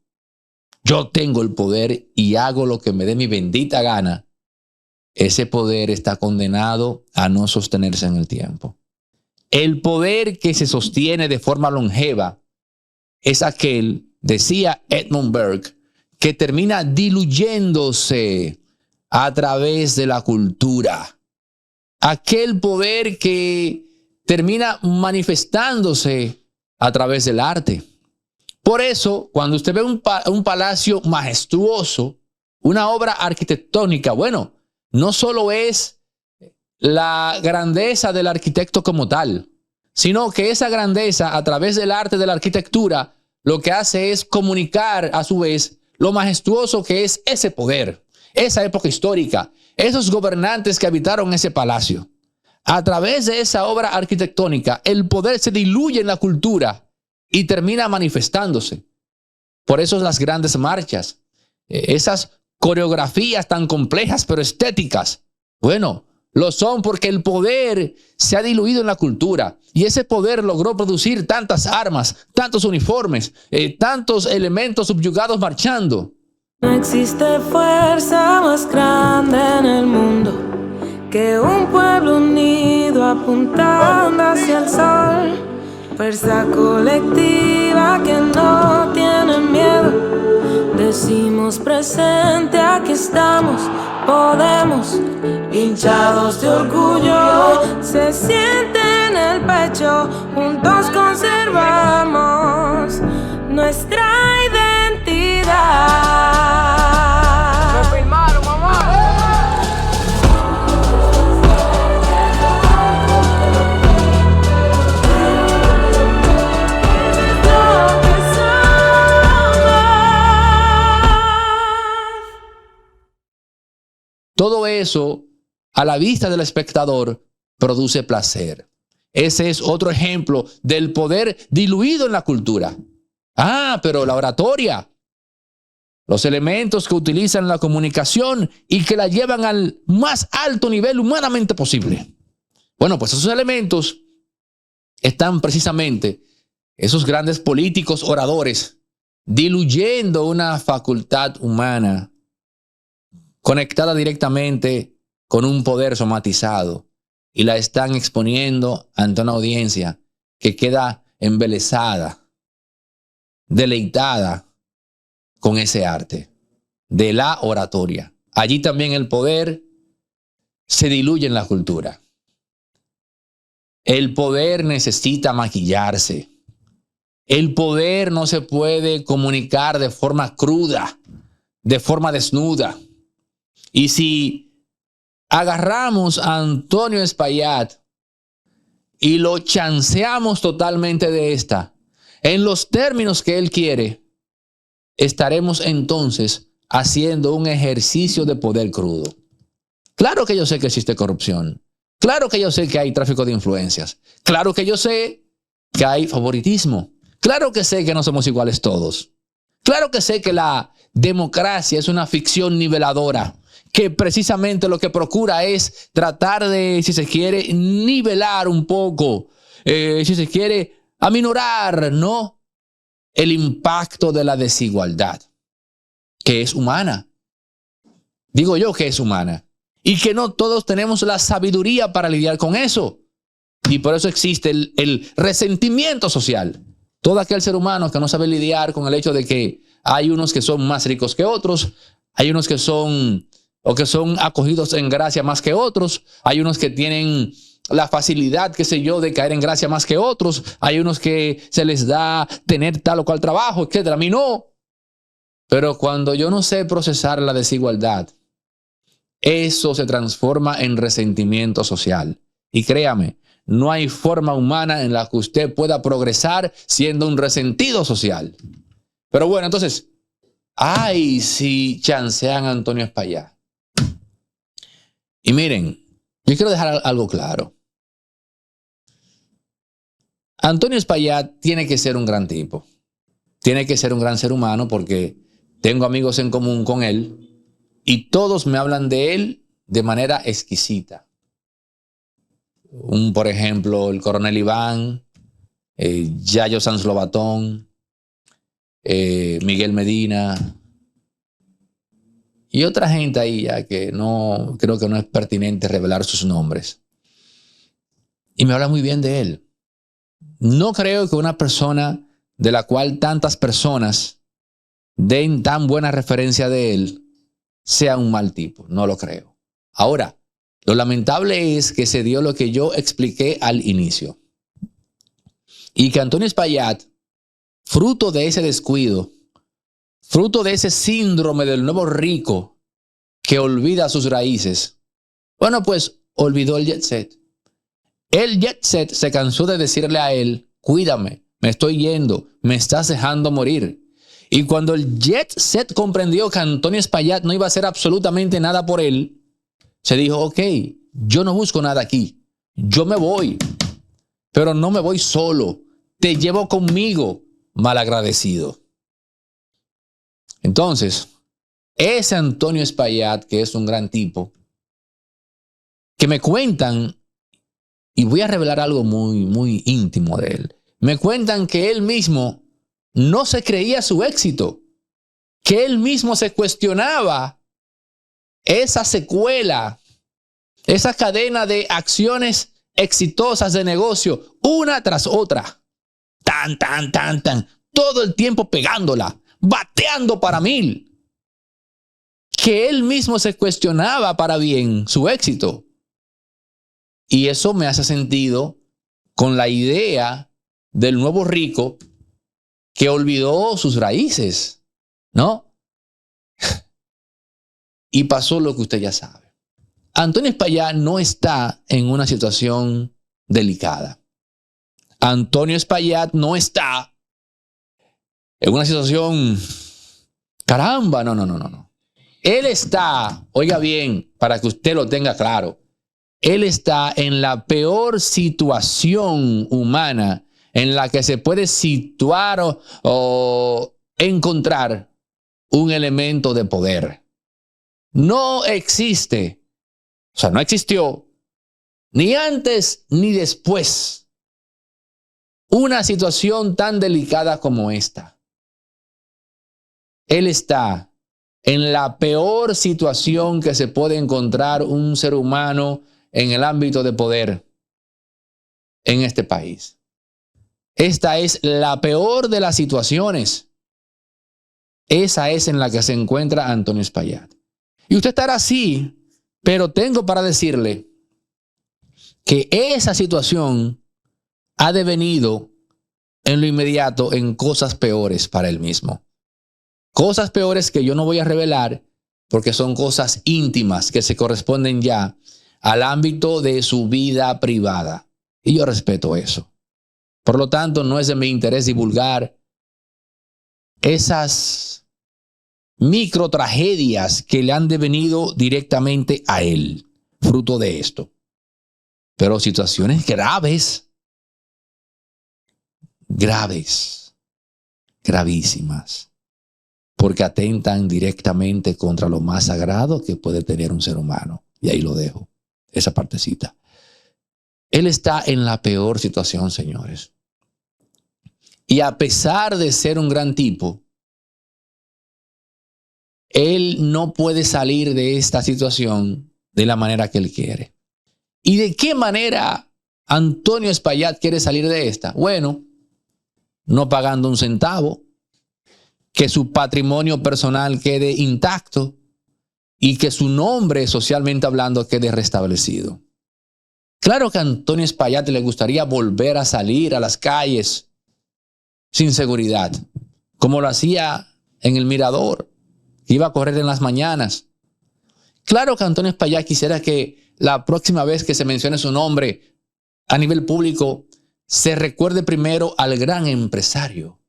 yo tengo el poder y hago lo que me dé mi bendita gana, ese poder está condenado a no sostenerse en el tiempo. El poder que se sostiene de forma longeva es aquel, decía Edmund Burke, que termina diluyéndose a través de la cultura. Aquel poder que termina manifestándose a través del arte. Por eso, cuando usted ve un palacio majestuoso, una obra arquitectónica, bueno, no solo es la grandeza del arquitecto como tal, sino que esa grandeza a través del arte de la arquitectura lo que hace es comunicar a su vez lo majestuoso que es ese poder, esa época histórica, esos gobernantes que habitaron ese palacio. A través de esa obra arquitectónica, el poder se diluye en la cultura y termina manifestándose. Por eso las grandes marchas, esas coreografías tan complejas pero estéticas, bueno, lo son porque el poder se ha diluido en la cultura y ese poder logró producir tantas armas, tantos uniformes, tantos elementos subyugados marchando. No existe fuerza más grande en el mundo que un pueblo unido apuntando hacia el sol. Fuerza colectiva que no tiene miedo. Decimos presente, aquí estamos podemos, hinchados de orgullo, se siente en el pecho, juntos conservamos nuestra identidad. Me filmaron, mamá. Todo eso, a la vista del espectador, produce placer. Ese es otro ejemplo del poder diluido en la cultura. Pero la oratoria, los elementos que utilizan la comunicación y que la llevan al más alto nivel humanamente posible. Bueno, pues esos elementos están precisamente esos grandes políticos oradores diluyendo una facultad humana conectada directamente con un poder somatizado, y la están exponiendo ante una audiencia que queda embelesada, deleitada con ese arte de la oratoria. Allí también el poder se diluye en la cultura. El poder necesita maquillarse. El poder no se puede comunicar de forma cruda, de forma desnuda. Y si agarramos a Antonio Espaillat y lo chanceamos totalmente de esta, en los términos que él quiere, estaremos entonces haciendo un ejercicio de poder crudo. Claro que yo sé que existe corrupción. Claro que yo sé que hay tráfico de influencias. Claro que yo sé que hay favoritismo. Claro que sé que no somos iguales todos. Claro que sé que la democracia es una ficción niveladora, que precisamente lo que procura es tratar de, si se quiere, nivelar un poco, si se quiere, aminorar, ¿no?, el impacto de la desigualdad, que es humana. Digo yo que es humana. Y que no todos tenemos la sabiduría para lidiar con eso. Y por eso existe el resentimiento social. Todo aquel ser humano que no sabe lidiar con el hecho de que hay unos que son más ricos que otros, hay unos que son acogidos en gracia más que otros, hay unos que tienen la facilidad, qué sé yo, de caer en gracia más que otros, hay unos que se les da tener tal o cual trabajo, etcétera. A mí no. Pero cuando yo no sé procesar la desigualdad, eso se transforma en resentimiento social. Y créame, no hay forma humana en la que usted pueda progresar siendo un resentido social. Pero bueno, entonces, ay, si chancean a Antonio Espaillat. Y miren, yo quiero dejar algo claro. Antonio Espaillat tiene que ser un gran tipo. Tiene que ser un gran ser humano porque tengo amigos en común con él y todos me hablan de él de manera exquisita. Por ejemplo, el coronel Iván, Yayo Sanz Lobatón, Miguel Medina y otra gente ahí ya que no creo que no es pertinente revelar sus nombres. Y me habla muy bien de él. No creo que una persona de la cual tantas personas den tan buena referencia de él sea un mal tipo. No lo creo. Ahora, lo lamentable es que se dio lo que yo expliqué al inicio. Y que Antonio Espaillat, fruto de ese descuido, fruto de ese síndrome del nuevo rico que olvida sus raíces, bueno, pues olvidó el jet set. El jet set se cansó de decirle a él, cuídame, me estoy yendo, me estás dejando morir. Y cuando el jet set comprendió que Antonio Espaillat no iba a hacer absolutamente nada por él, se dijo, ok, yo no busco nada aquí, yo me voy, pero no me voy solo, te llevo conmigo, malagradecido. Entonces, ese Antonio Espaillat, que es un gran tipo, que me cuentan, y voy a revelar algo muy, muy íntimo de él, me cuentan que él mismo no se creía su éxito, que él mismo se cuestionaba esa secuela, esa cadena de acciones exitosas de negocio, una tras otra, todo el tiempo pegándola, bateando para 1000. que él mismo se cuestionaba para bien su éxito. Y eso me hace sentido con la idea del nuevo rico que olvidó sus raíces, ¿no? Y pasó lo que usted ya sabe. Antonio Espaillat no está en una situación delicada. Antonio Espaillat no está en una situación, caramba, no. Él está, oiga bien, para que usted lo tenga claro, él está en la peor situación humana en la que se puede situar o encontrar un elemento de poder. No existe, o sea, no existió ni antes ni después una situación tan delicada como esta. Él está en la peor situación que se puede encontrar un ser humano en el ámbito de poder en este país. Esta es la peor de las situaciones. Esa es en la que se encuentra Antonio Espaillat. Y usted estará así, pero tengo para decirle que esa situación ha devenido en lo inmediato en cosas peores para él mismo. Cosas peores que yo no voy a revelar porque son cosas íntimas que se corresponden ya al ámbito de su vida privada. Y yo respeto eso. Por lo tanto, no es de mi interés divulgar esas micro tragedias que le han devenido directamente a él, fruto de esto. Pero situaciones graves, gravísimas, porque atentan directamente contra lo más sagrado que puede tener un ser humano. Y ahí lo dejo, esa partecita. Él está en la peor situación, señores. Y a pesar de ser un gran tipo, él no puede salir de esta situación de la manera que él quiere. ¿Y de qué manera Antonio Espaillat quiere salir de esta? Bueno, no pagando un centavo, que su patrimonio personal quede intacto y que su nombre, socialmente hablando, quede restablecido. Claro que a Antonio Espaillat le gustaría volver a salir a las calles sin seguridad, como lo hacía en el Mirador, que iba a correr en las mañanas. Claro que Antonio Espaillat quisiera que la próxima vez que se mencione su nombre a nivel público, se recuerde primero al gran empresario,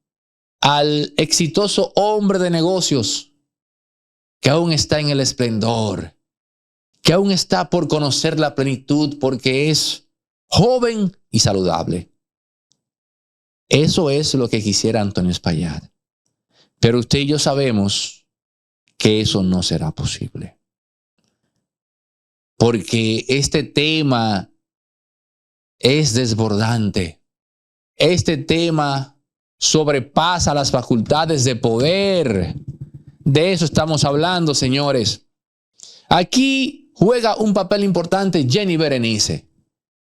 al exitoso hombre de negocios que aún está en el esplendor, que aún está por conocer la plenitud porque es joven y saludable. Eso es lo que quisiera Antonio Espaillat. Pero usted y yo sabemos que eso no será posible. Porque este tema es desbordante. Este tema sobrepasa las facultades de poder. De eso estamos hablando, señores. Aquí juega un papel importante Jenny Berenice.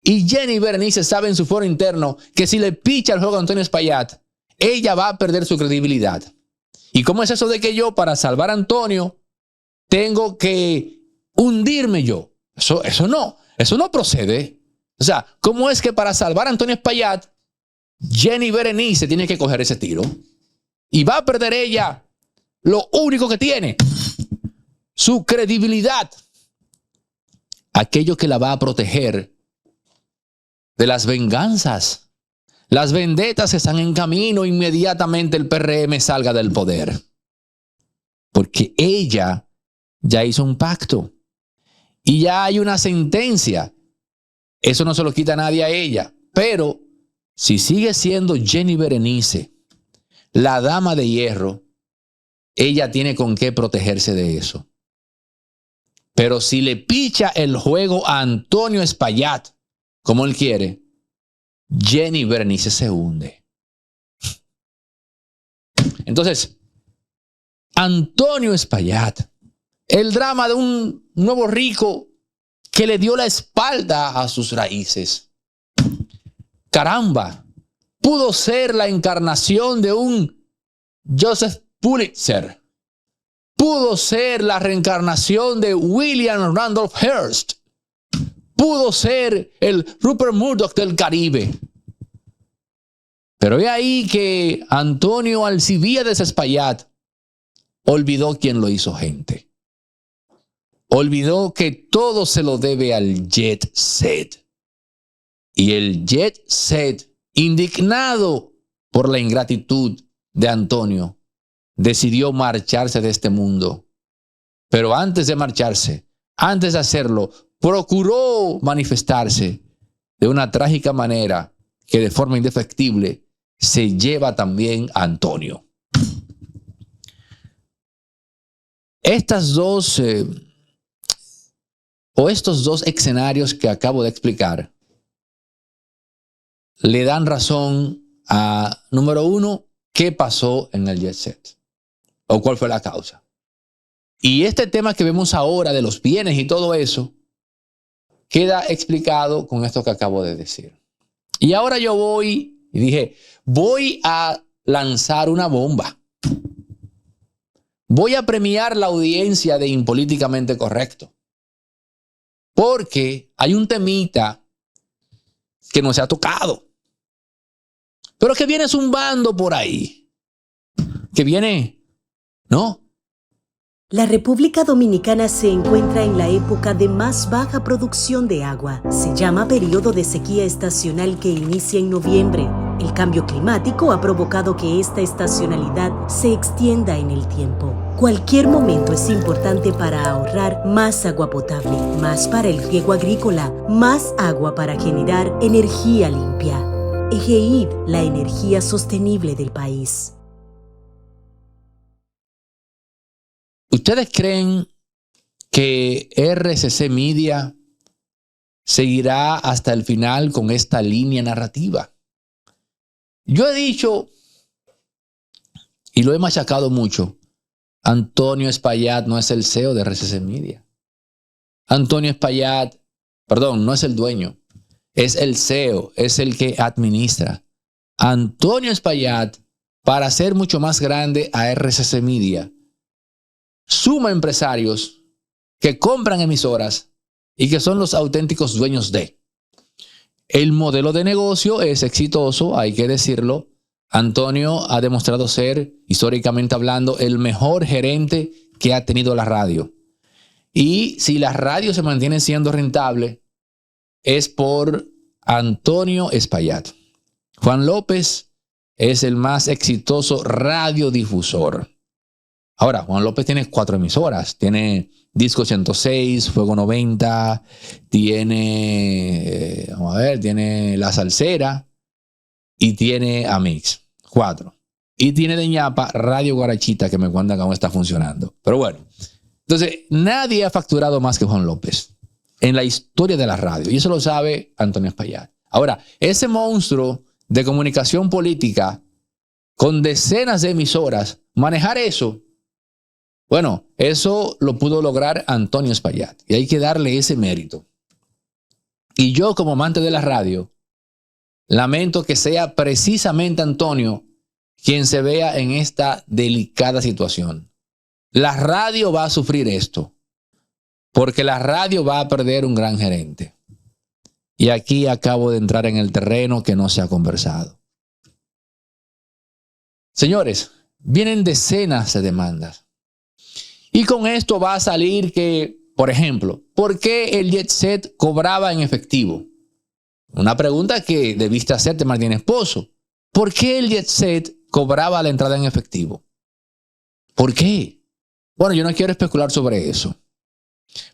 Y Jenny Berenice sabe en su foro interno que si le picha el juego a Antonio Espaillat, ella va a perder su credibilidad. ¿Y cómo es eso de que yo, para salvar a Antonio, tengo que hundirme yo? Eso no procede. O sea, ¿cómo es que para salvar a Antonio Espaillat, Jenny Berenice tiene que coger ese tiro? Y va a perder ella lo único que tiene, su credibilidad. Aquello que la va a proteger de las venganzas, las vendetas que están en camino inmediatamente el PRM salga del poder. Porque ella ya hizo un pacto y ya hay una sentencia. Eso no se lo quita nadie a ella. Pero si sigue siendo Jenny Berenice la dama de hierro, ella tiene con qué protegerse de eso. Pero si le picha el juego a Antonio Espaillat, como él quiere, Jenny Berenice se hunde. Entonces, Antonio Espaillat, el drama de un nuevo rico que le dio la espalda a sus raíces. Caramba, pudo ser la encarnación de un Joseph Pulitzer. pudo ser la reencarnación de William Randolph Hearst, pudo ser el Rupert Murdoch del Caribe. Pero ve ahí que Antonio Alcibíades Espaillat olvidó quién lo hizo gente. Olvidó que todo se lo debe al jet set. Y el jet set, indignado por la ingratitud de Antonio, decidió marcharse de este mundo. Pero antes de marcharse, antes de hacerlo, procuró manifestarse de una trágica manera que de forma indefectible se lleva también a Antonio. Estos dos escenarios que acabo de explicar le dan razón a, número uno, qué pasó en el jet set o cuál fue la causa. Y este tema que vemos ahora de los bienes y todo eso queda explicado con esto que acabo de decir. Y ahora yo voy y dije, voy a lanzar una bomba. Voy a premiar la audiencia de Impolíticamente Correcto. Porque hay un temita que no se ha tocado. Pero que viene zumbando por ahí. Que viene, ¿no? La República Dominicana se encuentra en la época de más baja producción de agua. Se llama periodo de sequía estacional que inicia en noviembre. El cambio climático ha provocado que esta estacionalidad se extienda en el tiempo. Cualquier momento es importante para ahorrar más agua potable, más para el riego agrícola, más agua para generar energía limpia. EGEID, la energía sostenible del país. ¿Ustedes creen que RCC Media seguirá hasta el final con esta línea narrativa? Yo he dicho, y lo he machacado mucho, Antonio Espaillat no es el CEO de RCC Media. Antonio Espaillat, perdón, no es el dueño, es el CEO, es el que administra. Antonio Espaillat, para hacer mucho más grande a RCC Media, suma empresarios que compran emisoras y que son los auténticos dueños de. El modelo de negocio es exitoso, hay que decirlo. Antonio ha demostrado ser, históricamente hablando, el mejor gerente que ha tenido la radio. Y si la radio se mantiene siendo rentable, es por Antonio Espaillat. Juan López es el más exitoso radiodifusor. Ahora, Juan López tiene 4 emisoras. Tiene Disco 106, Fuego 90, tiene La Salsera y tiene Amix. 4. Y tiene de ñapa Radio Guarachita, que me cuentan cómo está funcionando. Pero bueno, entonces nadie ha facturado más que Juan López en la historia de la radio. Y eso lo sabe Antonio Espaillat. Ahora, ese monstruo de comunicación política con decenas de emisoras, manejar eso, bueno, eso lo pudo lograr Antonio Espaillat y hay que darle ese mérito. Y yo, como amante de la radio, lamento que sea precisamente Antonio quien se vea en esta delicada situación. La radio va a sufrir esto, porque la radio va a perder un gran gerente. Y aquí acabo de entrar en el terreno que no se ha conversado. Señores, vienen decenas de demandas. Y con esto va a salir que, por ejemplo, ¿por qué el jet set cobraba en efectivo? Una pregunta que debiste hacerte, Martín Esposo. ¿Por qué el jet set cobraba la entrada en efectivo? ¿Por qué? Bueno, yo no quiero especular sobre eso.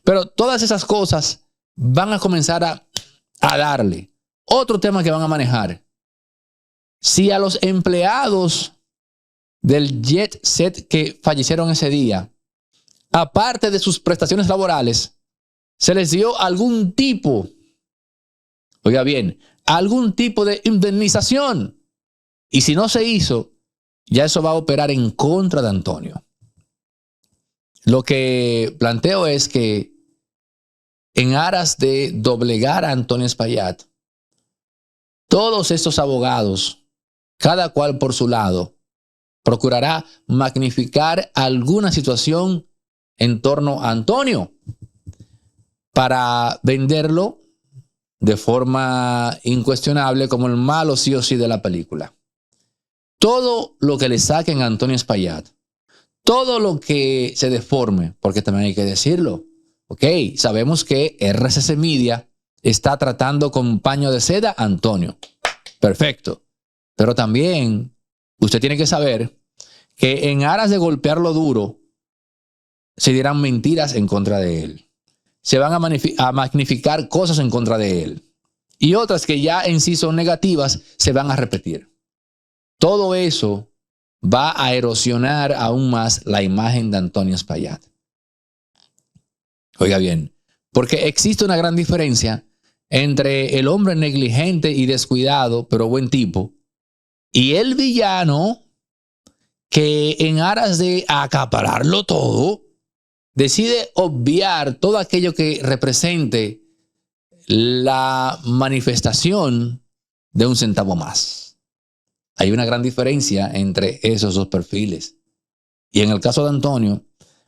Pero todas esas cosas van a comenzar a darle. Otro tema que van a manejar. Si a los empleados del jet set que fallecieron ese día, aparte de sus prestaciones laborales, se les dio algún tipo, oiga bien, algún tipo de indemnización. Y si no se hizo, ya eso va a operar en contra de Antonio. Lo que planteo es que en aras de doblegar a Antonio Espaillat, todos estos abogados, cada cual por su lado, procurará magnificar alguna situación en torno a Antonio para venderlo de forma incuestionable como el malo sí o sí de la película. Todo lo que le saquen a Antonio Espaillat, todo lo que se deforme, porque también hay que decirlo, ok, sabemos que RCC Media está tratando con paño de seda a Antonio. Perfecto. Pero también usted tiene que saber que en aras de golpearlo duro, se dirán mentiras en contra de él. Se van a magnificar cosas en contra de él. Y otras que ya en sí son negativas, se van a repetir. Todo eso va a erosionar aún más la imagen de Antonio Espaillat. Oiga bien, porque existe una gran diferencia entre el hombre negligente y descuidado, pero buen tipo, y el villano que en aras de acapararlo todo, decide obviar todo aquello que represente la manifestación de un centavo más. Hay una gran diferencia entre esos dos perfiles. Y en el caso de Antonio,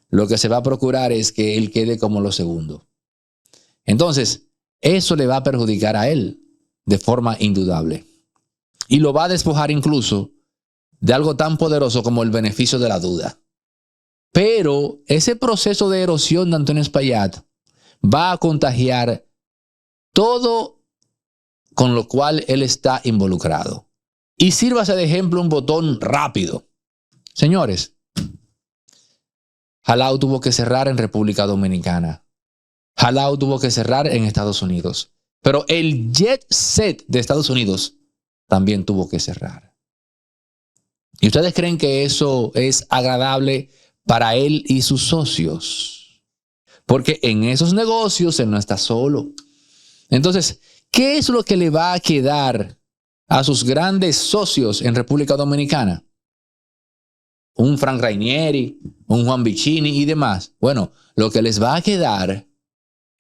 lo que se va a procurar es que él quede como lo segundo. Entonces, eso le va a perjudicar a él de forma indudable. Y lo va a despojar incluso de algo tan poderoso como el beneficio de la duda. Pero ese proceso de erosión de Antonio Espaillat va a contagiar todo con lo cual él está involucrado. Y sírvase de ejemplo un botón rápido. Señores, Jalao tuvo que cerrar en República Dominicana. Jalao tuvo que cerrar en Estados Unidos. Pero el jet set de Estados Unidos también tuvo que cerrar. ¿Y ustedes creen que eso es agradable para él y sus socios? Porque en esos negocios él no está solo. Entonces, ¿qué es lo que le va a quedar a sus grandes socios en República Dominicana? Un Frank Rainieri, un Juan Vicini y demás. Bueno, lo que les va a quedar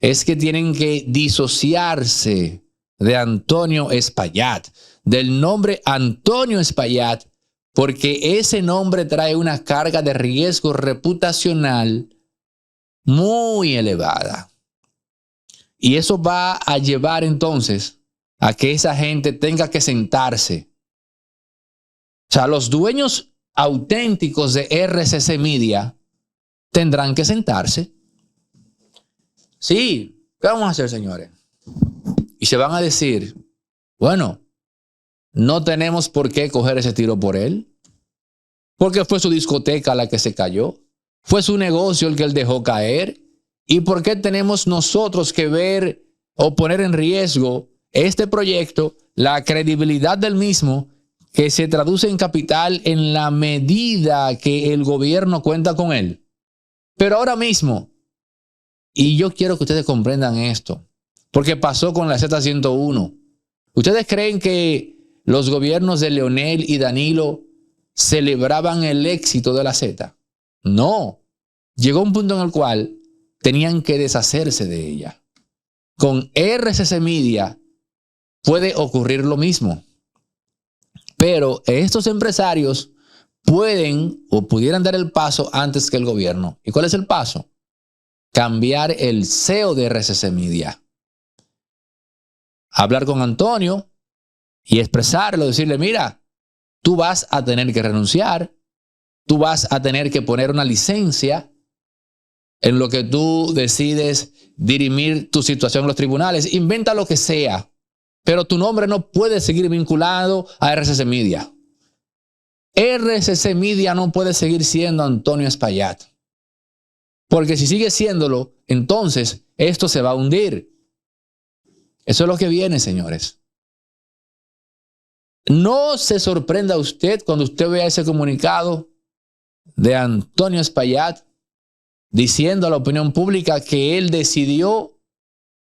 es que tienen que disociarse de Antonio Espaillat, del nombre Antonio Espaillat, porque ese nombre trae una carga de riesgo reputacional muy elevada. Y eso va a llevar entonces a que esa gente tenga que sentarse. O sea, los dueños auténticos de RCC Media tendrán que sentarse. Sí, ¿qué vamos a hacer, señores? Y se van a decir, bueno, no tenemos por qué coger ese tiro por él, porque fue su discoteca la que se cayó, fue su negocio el que él dejó caer, y por qué tenemos nosotros que ver o poner en riesgo este proyecto, la credibilidad del mismo, que se traduce en capital en la medida que el gobierno cuenta con él. Pero ahora mismo, y yo quiero que ustedes comprendan esto, porque pasó con la Z101. ¿Ustedes creen que los gobiernos de Leonel y Danilo celebraban el éxito de la Z? No. Llegó un punto en el cual tenían que deshacerse de ella. Con RCC Media puede ocurrir lo mismo. Pero estos empresarios pueden o pudieran dar el paso antes que el gobierno. ¿Y cuál es el paso? Cambiar el CEO de RCC Media. Hablar con Antonio y expresarlo, decirle, mira, tú vas a tener que renunciar, tú vas a tener que poner una licencia en lo que tú decides dirimir tu situación en los tribunales. Inventa lo que sea, pero tu nombre no puede seguir vinculado a RCC Media. RCC Media no puede seguir siendo Antonio Espaillat. Porque si sigue siéndolo, entonces esto se va a hundir. Eso es lo que viene, señores. No se sorprenda usted cuando usted vea ese comunicado de Antonio Espaillat diciendo a la opinión pública que él decidió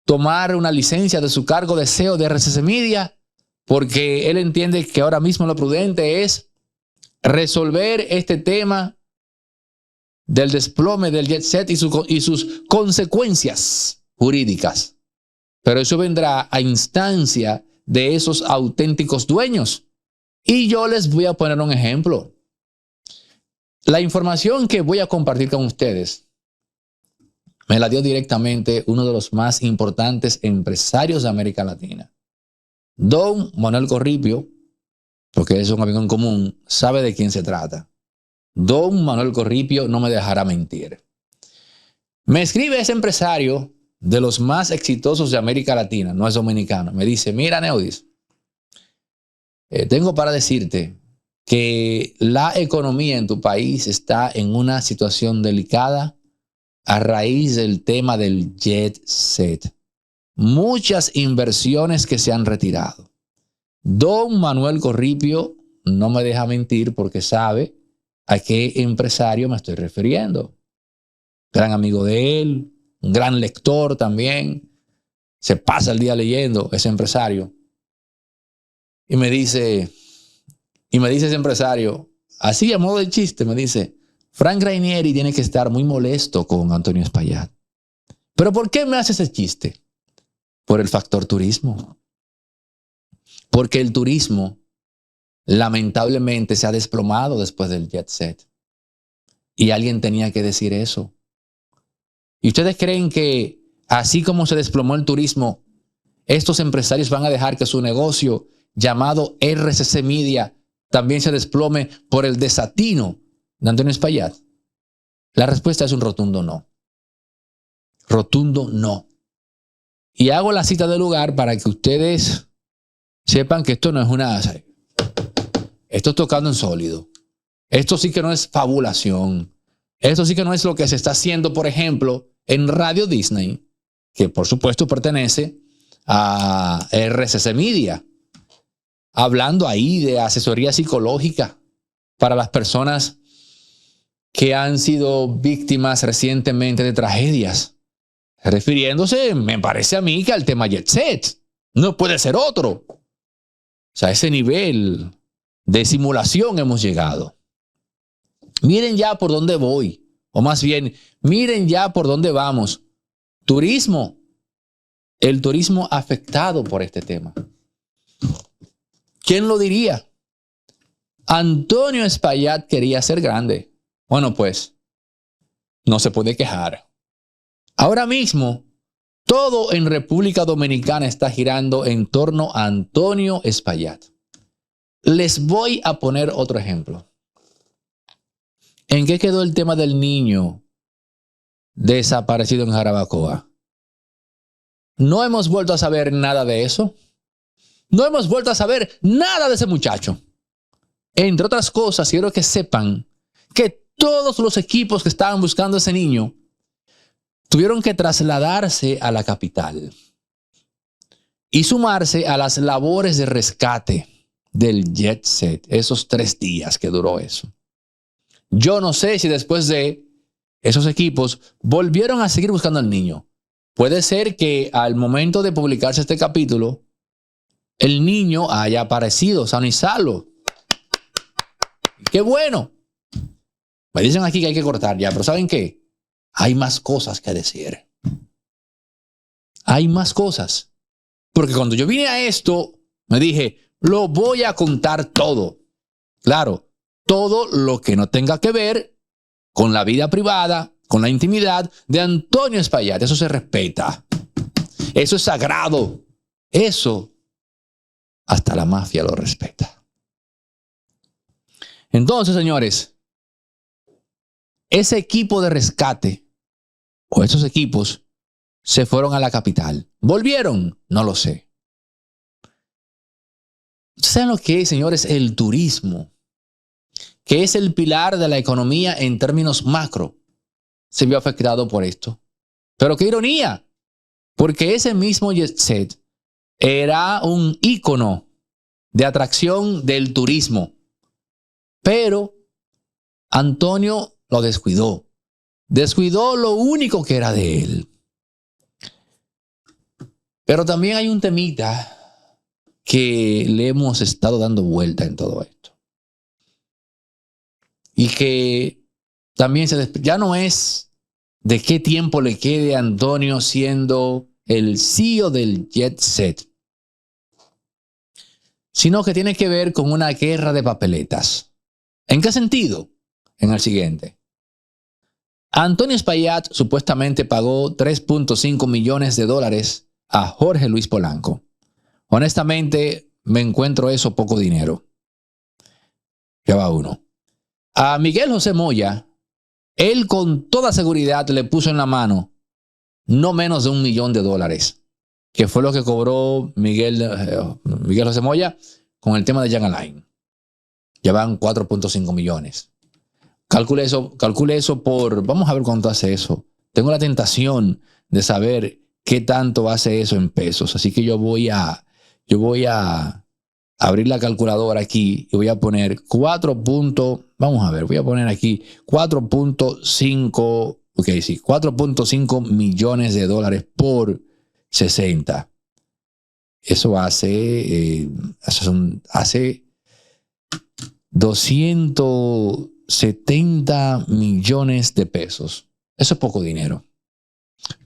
tomar una licencia de su cargo de CEO de RCC Media porque él entiende que ahora mismo lo prudente es resolver este tema del desplome del jet set y sus consecuencias jurídicas. Pero eso vendrá a instancia de esos auténticos dueños. Y yo les voy a poner un ejemplo. La información que voy a compartir con ustedes me la dio directamente uno de los más importantes empresarios de América Latina. Don Manuel Corripio, porque es un amigo en común, sabe de quién se trata. Don Manuel Corripio no me dejará mentir. Me escribe ese empresario de los más exitosos de América Latina, no es dominicano. Me dice, mira, Neudis, tengo para decirte que la economía en tu país está en una situación delicada a raíz del tema del jet set. Muchas inversiones que se han retirado. Don Manuel Corripio no me deja mentir porque sabe a qué empresario me estoy refiriendo. Gran amigo de él, un gran lector también. Se pasa el día leyendo ese empresario. Y me dice ese empresario, así a modo de chiste, me dice, Frank Rainieri tiene que estar muy molesto con Antonio Espaillat. ¿Pero por qué me hace ese chiste? Por el factor turismo. Porque el turismo lamentablemente se ha desplomado después del jet set. Y alguien tenía que decir eso. ¿Y ustedes creen que así como se desplomó el turismo, estos empresarios van a dejar que su negocio llamado RCC Media también se desplome por el desatino de Antonio Espaillat? La respuesta es un rotundo no. Rotundo no. Y hago la cita del lugar para que ustedes sepan que esto no es una... Esto es tocando en sólido. Esto sí que no es fabulación. Esto sí que no es lo que se está haciendo, por ejemplo, en Radio Disney, que por supuesto pertenece a RCC Media, hablando ahí de asesoría psicológica para las personas que han sido víctimas recientemente de tragedias, refiriéndose, me parece a mí, que al tema jet set. No puede ser otro. O sea, a ese nivel de simulación hemos llegado. Miren ya por dónde voy, o más bien, miren ya por dónde vamos. Turismo. El turismo afectado por este tema. ¿Quién lo diría? Antonio Espaillat quería ser grande. Bueno, pues, no se puede quejar. Ahora mismo, todo en República Dominicana está girando en torno a Antonio Espaillat. Les voy a poner otro ejemplo. ¿En qué quedó el tema del niño desaparecido en Jarabacoa? No hemos vuelto a saber nada de eso. No hemos vuelto a saber nada de ese muchacho. Entre otras cosas, quiero que sepan que todos los equipos que estaban buscando a ese niño tuvieron que trasladarse a la capital y sumarse a las labores de rescate del jet set, esos 3 días que duró eso. Yo no sé si después de esos equipos volvieron a seguir buscando al niño. Puede ser que al momento de publicarse este capítulo, el niño haya aparecido sano y salvo. ¡Qué bueno! Me dicen aquí que hay que cortar ya, pero ¿saben qué? Hay más cosas que decir. Hay más cosas. Porque cuando yo vine a esto, me dije, lo voy a contar todo. Claro, todo lo que no tenga que ver con la vida privada, con la intimidad de Antonio Espaillat. Eso se respeta. Eso es sagrado. Eso hasta la mafia lo respeta. Entonces, señores, ese equipo de rescate o esos equipos se fueron a la capital. ¿Volvieron? No lo sé. ¿Saben lo que es, señores? El turismo, que es el pilar de la economía en términos macro, se vio afectado por esto. Pero qué ironía, porque ese mismo jet set era un ícono de atracción del turismo. Pero Antonio lo descuidó. Descuidó lo único que era de él. Pero también hay un temita que le hemos estado dando vuelta en todo esto. Y que también ya no es de qué tiempo le quede a Antonio siendo el CEO del jet set, sino que tiene que ver con una guerra de papeletas. ¿En qué sentido? en el siguiente. Antonio Espaillat supuestamente pagó $3.5 millones a Jorge Luis Polanco. Honestamente, me encuentro eso poco dinero. Ya va uno. A Miguel José Moya, él con toda seguridad le puso en la mano no menos de $1 millón, que fue lo que cobró Miguel José Moya con el tema de Jan Alain. Ya van 4.5 millones. Calcule eso por... Vamos a ver cuánto hace eso. Tengo la tentación de saber qué tanto hace eso en pesos. Así que yo voy a abrir la calculadora aquí y voy a poner 4.5 millones de dólares por 60. Eso hace 270 millones de pesos. Eso es poco dinero.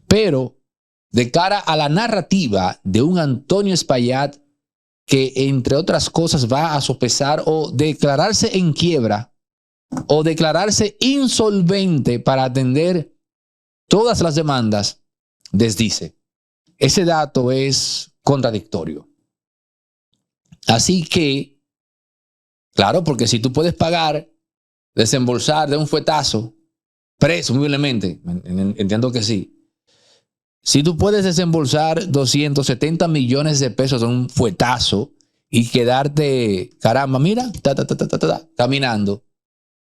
Pero de cara a la narrativa de un Antonio Espaillat que, entre otras cosas, va a sopesar o declararse en quiebra o declararse insolvente para atender todas las demandas, desdice. Ese dato es contradictorio. Así que, claro, porque si tú puedes pagar, desembolsar de un fuetazo, presumiblemente, entiendo que sí. Si tú puedes desembolsar 270 millones de pesos de un fuetazo y quedarte, caramba, mira, caminando,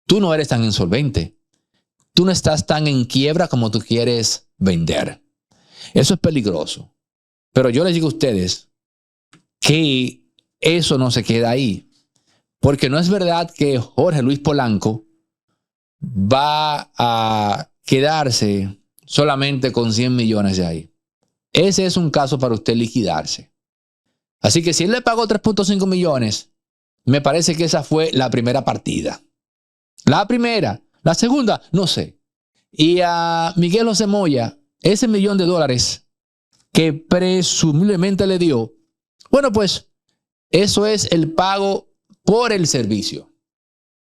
tú no eres tan insolvente. Tú no estás tan en quiebra como tú quieres vender. Eso es peligroso. Pero yo les digo a ustedes que eso no se queda ahí. Porque no es verdad que Jorge Luis Polanco va a quedarse solamente con 100 millones de ahí. Ese es un caso para usted liquidarse. Así que si él le pagó 3.5 millones, me parece que esa fue la primera partida. La primera. La segunda, no sé. Y a Miguel José Moya, ese $1 millón que presumiblemente le dio, bueno, pues eso es el pago por el servicio.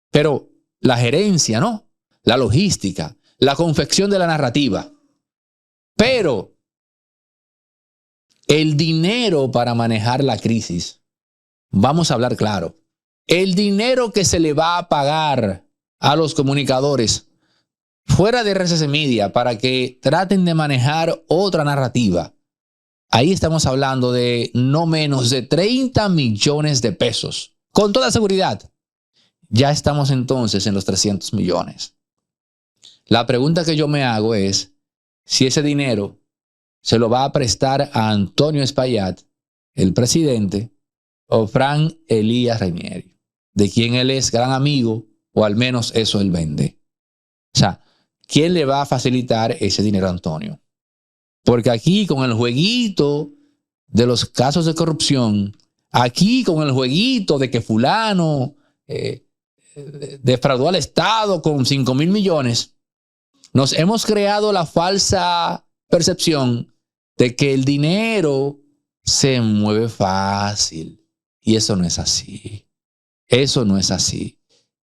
Pero la gerencia, ¿no? La logística, la confección de la narrativa. Pero el dinero para manejar la crisis, vamos a hablar claro, el dinero que se le va a pagar a los comunicadores fuera de RCC Media para que traten de manejar otra narrativa, ahí estamos hablando de no menos de 30 millones de pesos. Con toda seguridad, ya estamos entonces en los 300 millones. La pregunta que yo me hago es si ese dinero se lo va a prestar a Antonio Espaillat, el presidente, o Frank Elías Reinieri, de quien él es gran amigo, o al menos eso él vende. O sea, ¿quién le va a facilitar ese dinero a Antonio? Porque aquí con el jueguito de los casos de corrupción, aquí con el jueguito de que fulano defraudó al Estado con 5,000 millones, nos hemos creado la falsa percepción de que el dinero se mueve fácil. Y eso no es así. Eso no es así.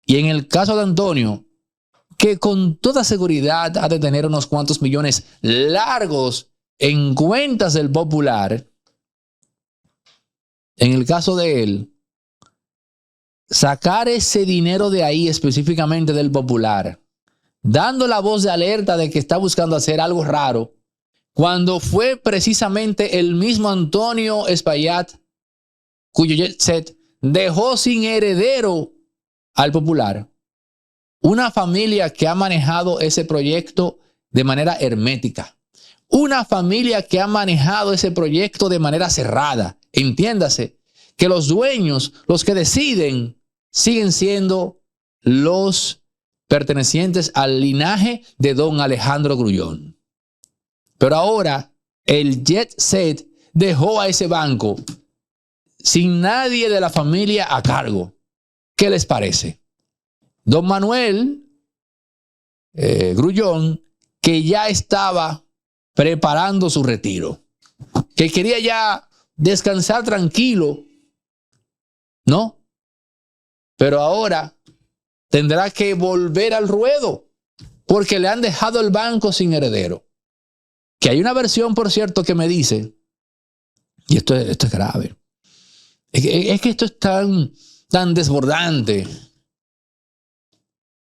Y en el caso de Antonio, que con toda seguridad ha de tener unos cuantos millones largos en cuentas del Popular, en el caso de él, sacar ese dinero de ahí, específicamente del Popular, dando la voz de alerta de que está buscando hacer algo raro, cuando fue precisamente el mismo Antonio Espaillat, cuyo jet set dejó sin heredero al Popular. Una familia que ha manejado ese proyecto de manera hermética. Una familia que ha manejado ese proyecto de manera cerrada. Entiéndase que los dueños, los que deciden, siguen siendo los pertenecientes al linaje de don Alejandro Grullón. Pero ahora el jet set dejó a ese banco sin nadie de la familia a cargo. ¿Qué les parece? Don Manuel Grullón, que ya estaba preparando su retiro, que quería ya descansar tranquilo, ¿no? Pero ahora tendrá que volver al ruedo porque le han dejado el banco sin heredero. Que hay una versión, por cierto, que me dice, y esto es grave, es que esto es tan desbordante,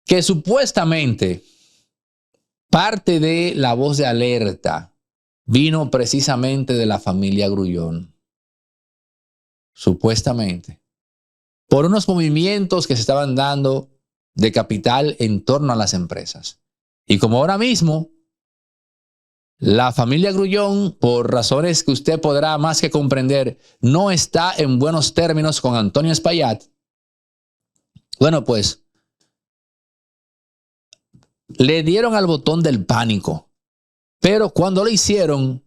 que supuestamente parte de la voz de alerta vino precisamente de la familia Grullón. Supuestamente. Por unos movimientos que se estaban dando de capital en torno a las empresas. Y como ahora mismo la familia Grullón, por razones que usted podrá más que comprender, no está en buenos términos con Antonio Espaillat, bueno, pues le dieron al botón del pánico. Pero cuando lo hicieron,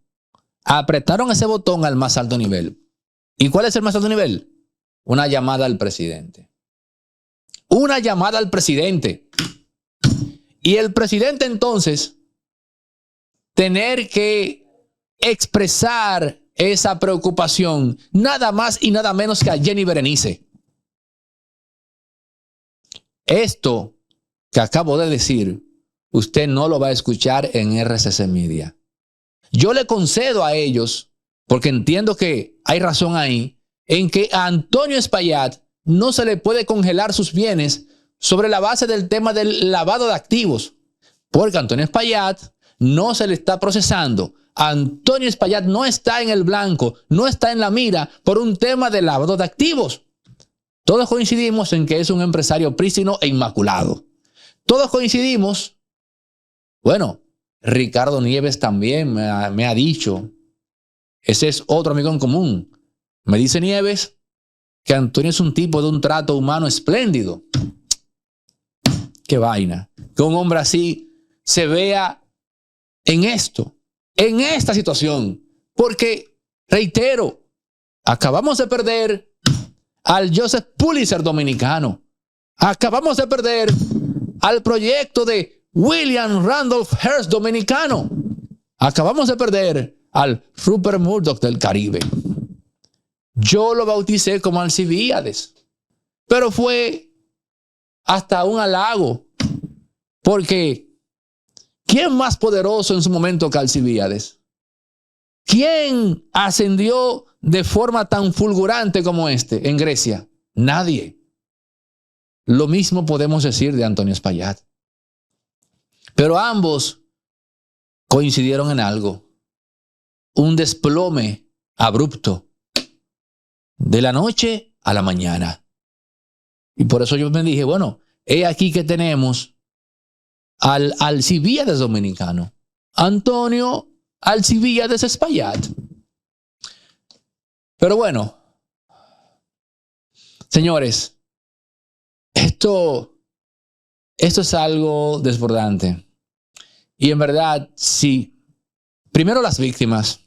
apretaron ese botón al más alto nivel. ¿Y cuál es el más alto nivel? Una llamada al presidente. Una llamada al presidente. Y el presidente entonces tener que expresar esa preocupación nada más y nada menos que a Jenny Berenice. Esto que acabo de decir, usted no lo va a escuchar en RCC Media. Yo le concedo a ellos, porque entiendo que hay razón ahí, en que a Antonio Espaillat no se le puede congelar sus bienes sobre la base del tema del lavado de activos, porque Antonio Espaillat no se le está procesando. Antonio Espaillat no está en el blanco, no está en la mira por un tema de lavado de activos. Todos coincidimos en que es un empresario prístino e inmaculado. Todos coincidimos, bueno, Ricardo Nieves también me ha dicho, ese es otro amigo en común. Me dice Nieves que Antonio es un tipo de un trato humano espléndido. Qué vaina. Que un hombre así se vea en esto, en esta situación. Porque, reitero, acabamos de perder al Joseph Pulitzer dominicano. Acabamos de perder al proyecto de William Randolph Hearst dominicano. Acabamos de perder al Rupert Murdoch del Caribe. Yo lo bauticé como Alcibíades, pero fue hasta un halago, porque ¿quién más poderoso en su momento que Alcibíades? ¿Quién ascendió de forma tan fulgurante como este en Grecia? Nadie. Lo mismo podemos decir de Antonio Espaillat. Pero ambos coincidieron en algo: un desplome abrupto de la noche a la mañana. Y por eso yo me dije, bueno, he aquí que tenemos al Alcibíades dominicano, Antonio Alcibíades Espaillat. Pero bueno, señores, esto es algo desbordante. Y en verdad, sí, primero las víctimas,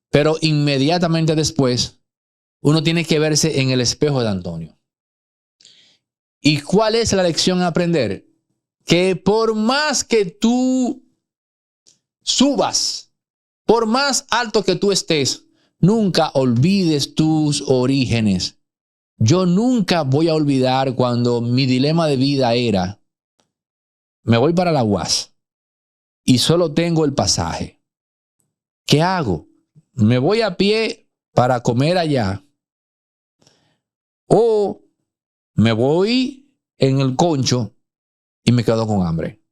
pero inmediatamente después uno tiene que verse en el espejo de Antonio. ¿Y cuál es la lección a aprender? Que por más que tú subas, por más alto que tú estés, nunca olvides tus orígenes. Yo nunca voy a olvidar cuando mi dilema de vida era: me voy para la UAS y solo tengo el pasaje. ¿Qué hago? ¿Me voy a pie para comer allá? ¿O me voy en el concho y me quedo con hambre?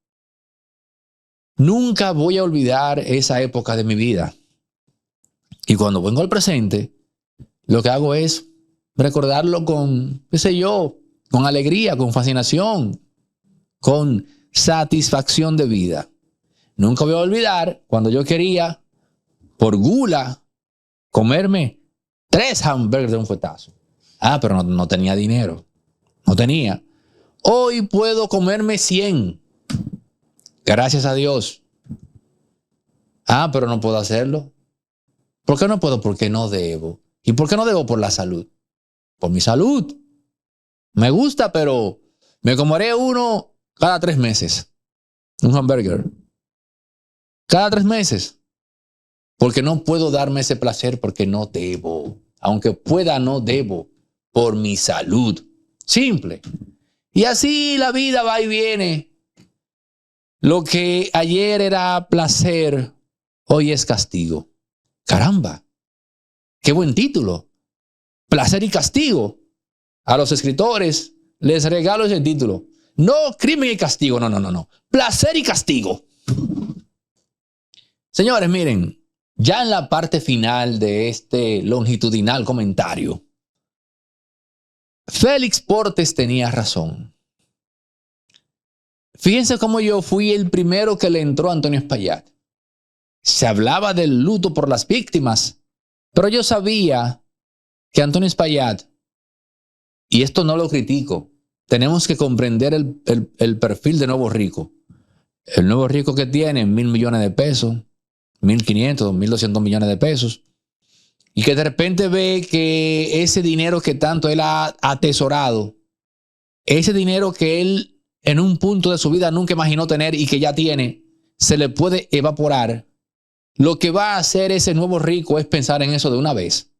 Nunca voy a olvidar esa época de mi vida. Y cuando vengo al presente, lo que hago es recordarlo con, qué sé yo, con alegría, con fascinación, con satisfacción de vida. Nunca voy a olvidar cuando yo quería, por gula, comerme 3 hamburguesas de un fuetazo. Pero no tenía dinero. No tenía. Hoy puedo comerme 100. Gracias a Dios. Pero no puedo hacerlo. ¿Por qué no puedo? Porque no debo. ¿Y por qué no debo? Por la salud. Por mi salud. Me gusta, pero me comeré uno cada 3 meses. Un hamburger. Cada 3 meses. Porque no puedo darme ese placer, porque no debo. Aunque pueda, no debo. Por mi salud. Simple. Y así la vida va y viene. Lo que ayer era placer, hoy es castigo. Caramba, qué buen título. Placer y castigo. A los escritores les regalo ese título. No crimen y castigo, no. Placer y castigo. Señores, miren, ya en la parte final de este longitudinal comentario, Félix Portes tenía razón. Fíjense cómo yo fui el primero que le entró a Antonio Espaillat. Se hablaba del luto por las víctimas, pero yo sabía que Antonio Espaillat, y esto no lo critico, tenemos que comprender el perfil de Nuevo Rico. El Nuevo Rico que tiene 1.000 millones de pesos, 1.500, 2.200 millones de pesos, y que de repente ve que ese dinero que tanto él ha atesorado, ese dinero que él en un punto de su vida nunca imaginó tener y que ya tiene, se le puede evaporar. Lo que va a hacer ese Nuevo Rico es pensar en eso de una vez.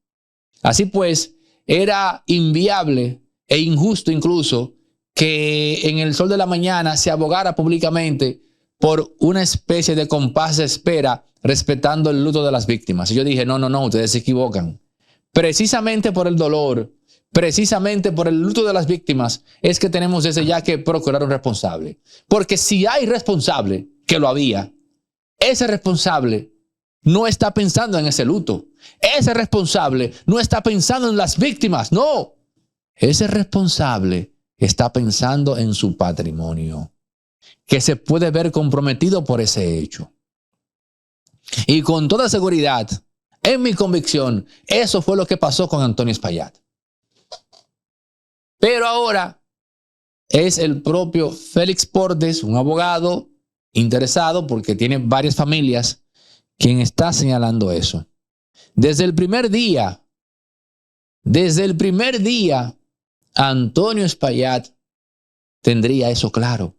Así pues, era inviable e injusto incluso que en el sol de la mañana se abogara públicamente por una especie de compás de espera respetando el luto de las víctimas. Y yo dije, no, ustedes se equivocan. Precisamente por el dolor, precisamente por el luto de las víctimas, es que tenemos desde ya que procurar un responsable. Porque si hay responsable, que lo había, ese responsable no está pensando en ese luto. Ese responsable no está pensando en las víctimas, no. Ese responsable está pensando en su patrimonio, que se puede ver comprometido por ese hecho. Y con toda seguridad, en mi convicción, eso fue lo que pasó con Antonio Espaillat. Pero ahora es el propio Félix Portes, un abogado interesado porque tiene varias familias, quien está señalando eso. Desde el primer día, Antonio Espaillat tendría eso claro,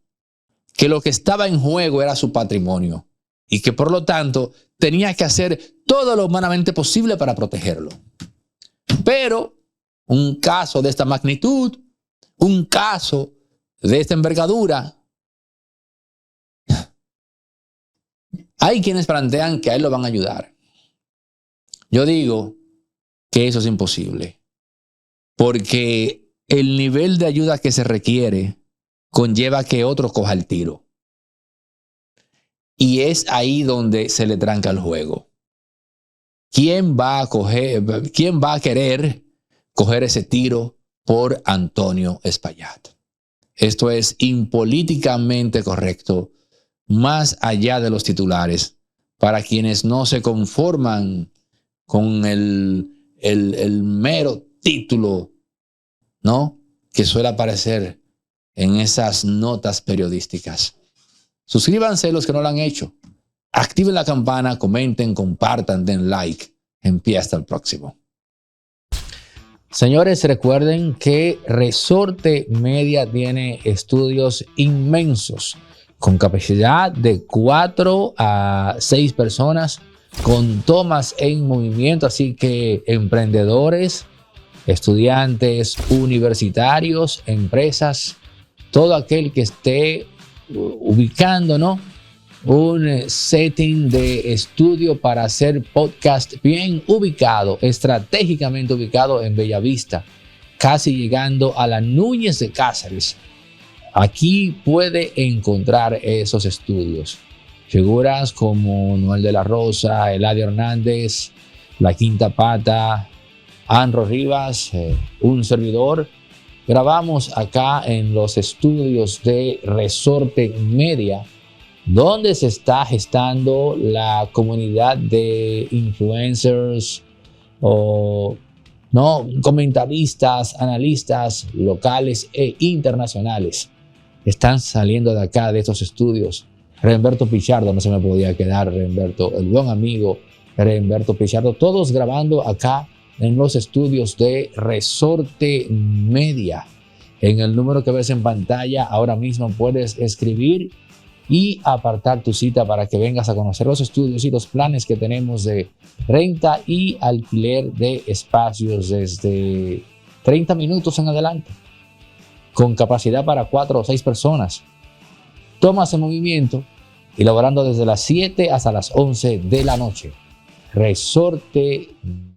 que lo que estaba en juego era su patrimonio y que por lo tanto tenía que hacer todo lo humanamente posible para protegerlo. Pero un caso de esta magnitud, un caso de esta envergadura, hay quienes plantean que a él lo van a ayudar. Yo digo que eso es imposible, porque el nivel de ayuda que se requiere conlleva que otro coja el tiro. Y es ahí donde se le tranca el juego. ¿Quién va a querer coger ese tiro por Antonio Espaillat? Esto es impolíticamente correcto, más allá de los titulares, para quienes no se conforman con el mero título, ¿no?, que suele aparecer en esas notas periodísticas. Suscríbanse los que no lo han hecho. Activen la campana, comenten, compartan, den like. En pie hasta el próximo. Señores, recuerden que Resorte Media tiene estudios inmensos con capacidad de 4 a 6 personas, con tomas en movimiento. Así que emprendedores, estudiantes, universitarios, empresas, todo aquel que esté ubicando, ¿no?, un setting de estudio para hacer podcast bien ubicado, estratégicamente ubicado en Bellavista, casi llegando a la Núñez de Cáceres. Aquí puede encontrar esos estudios. Figuras como Noel de la Rosa, Eladio Hernández, La Quinta Pata, Anro Rivas, un servidor. Grabamos acá en los estudios de Resorte Media, donde se está gestando la comunidad de influencers o comentaristas, analistas locales e internacionales. Están saliendo de acá, de estos estudios. Remberto Pichardo, no se me podía quedar, Remberto, el buen amigo Remberto Pichardo, todos grabando acá en los estudios de Resorte Media. En el número que ves en pantalla ahora mismo puedes escribir y apartar tu cita para que vengas a conocer los estudios y los planes que tenemos de renta y alquiler de espacios desde 30 minutos en adelante. con capacidad para 4 o 6 personas. Tomas en movimiento y laborando desde las 7 hasta las 11 de la noche. Resorte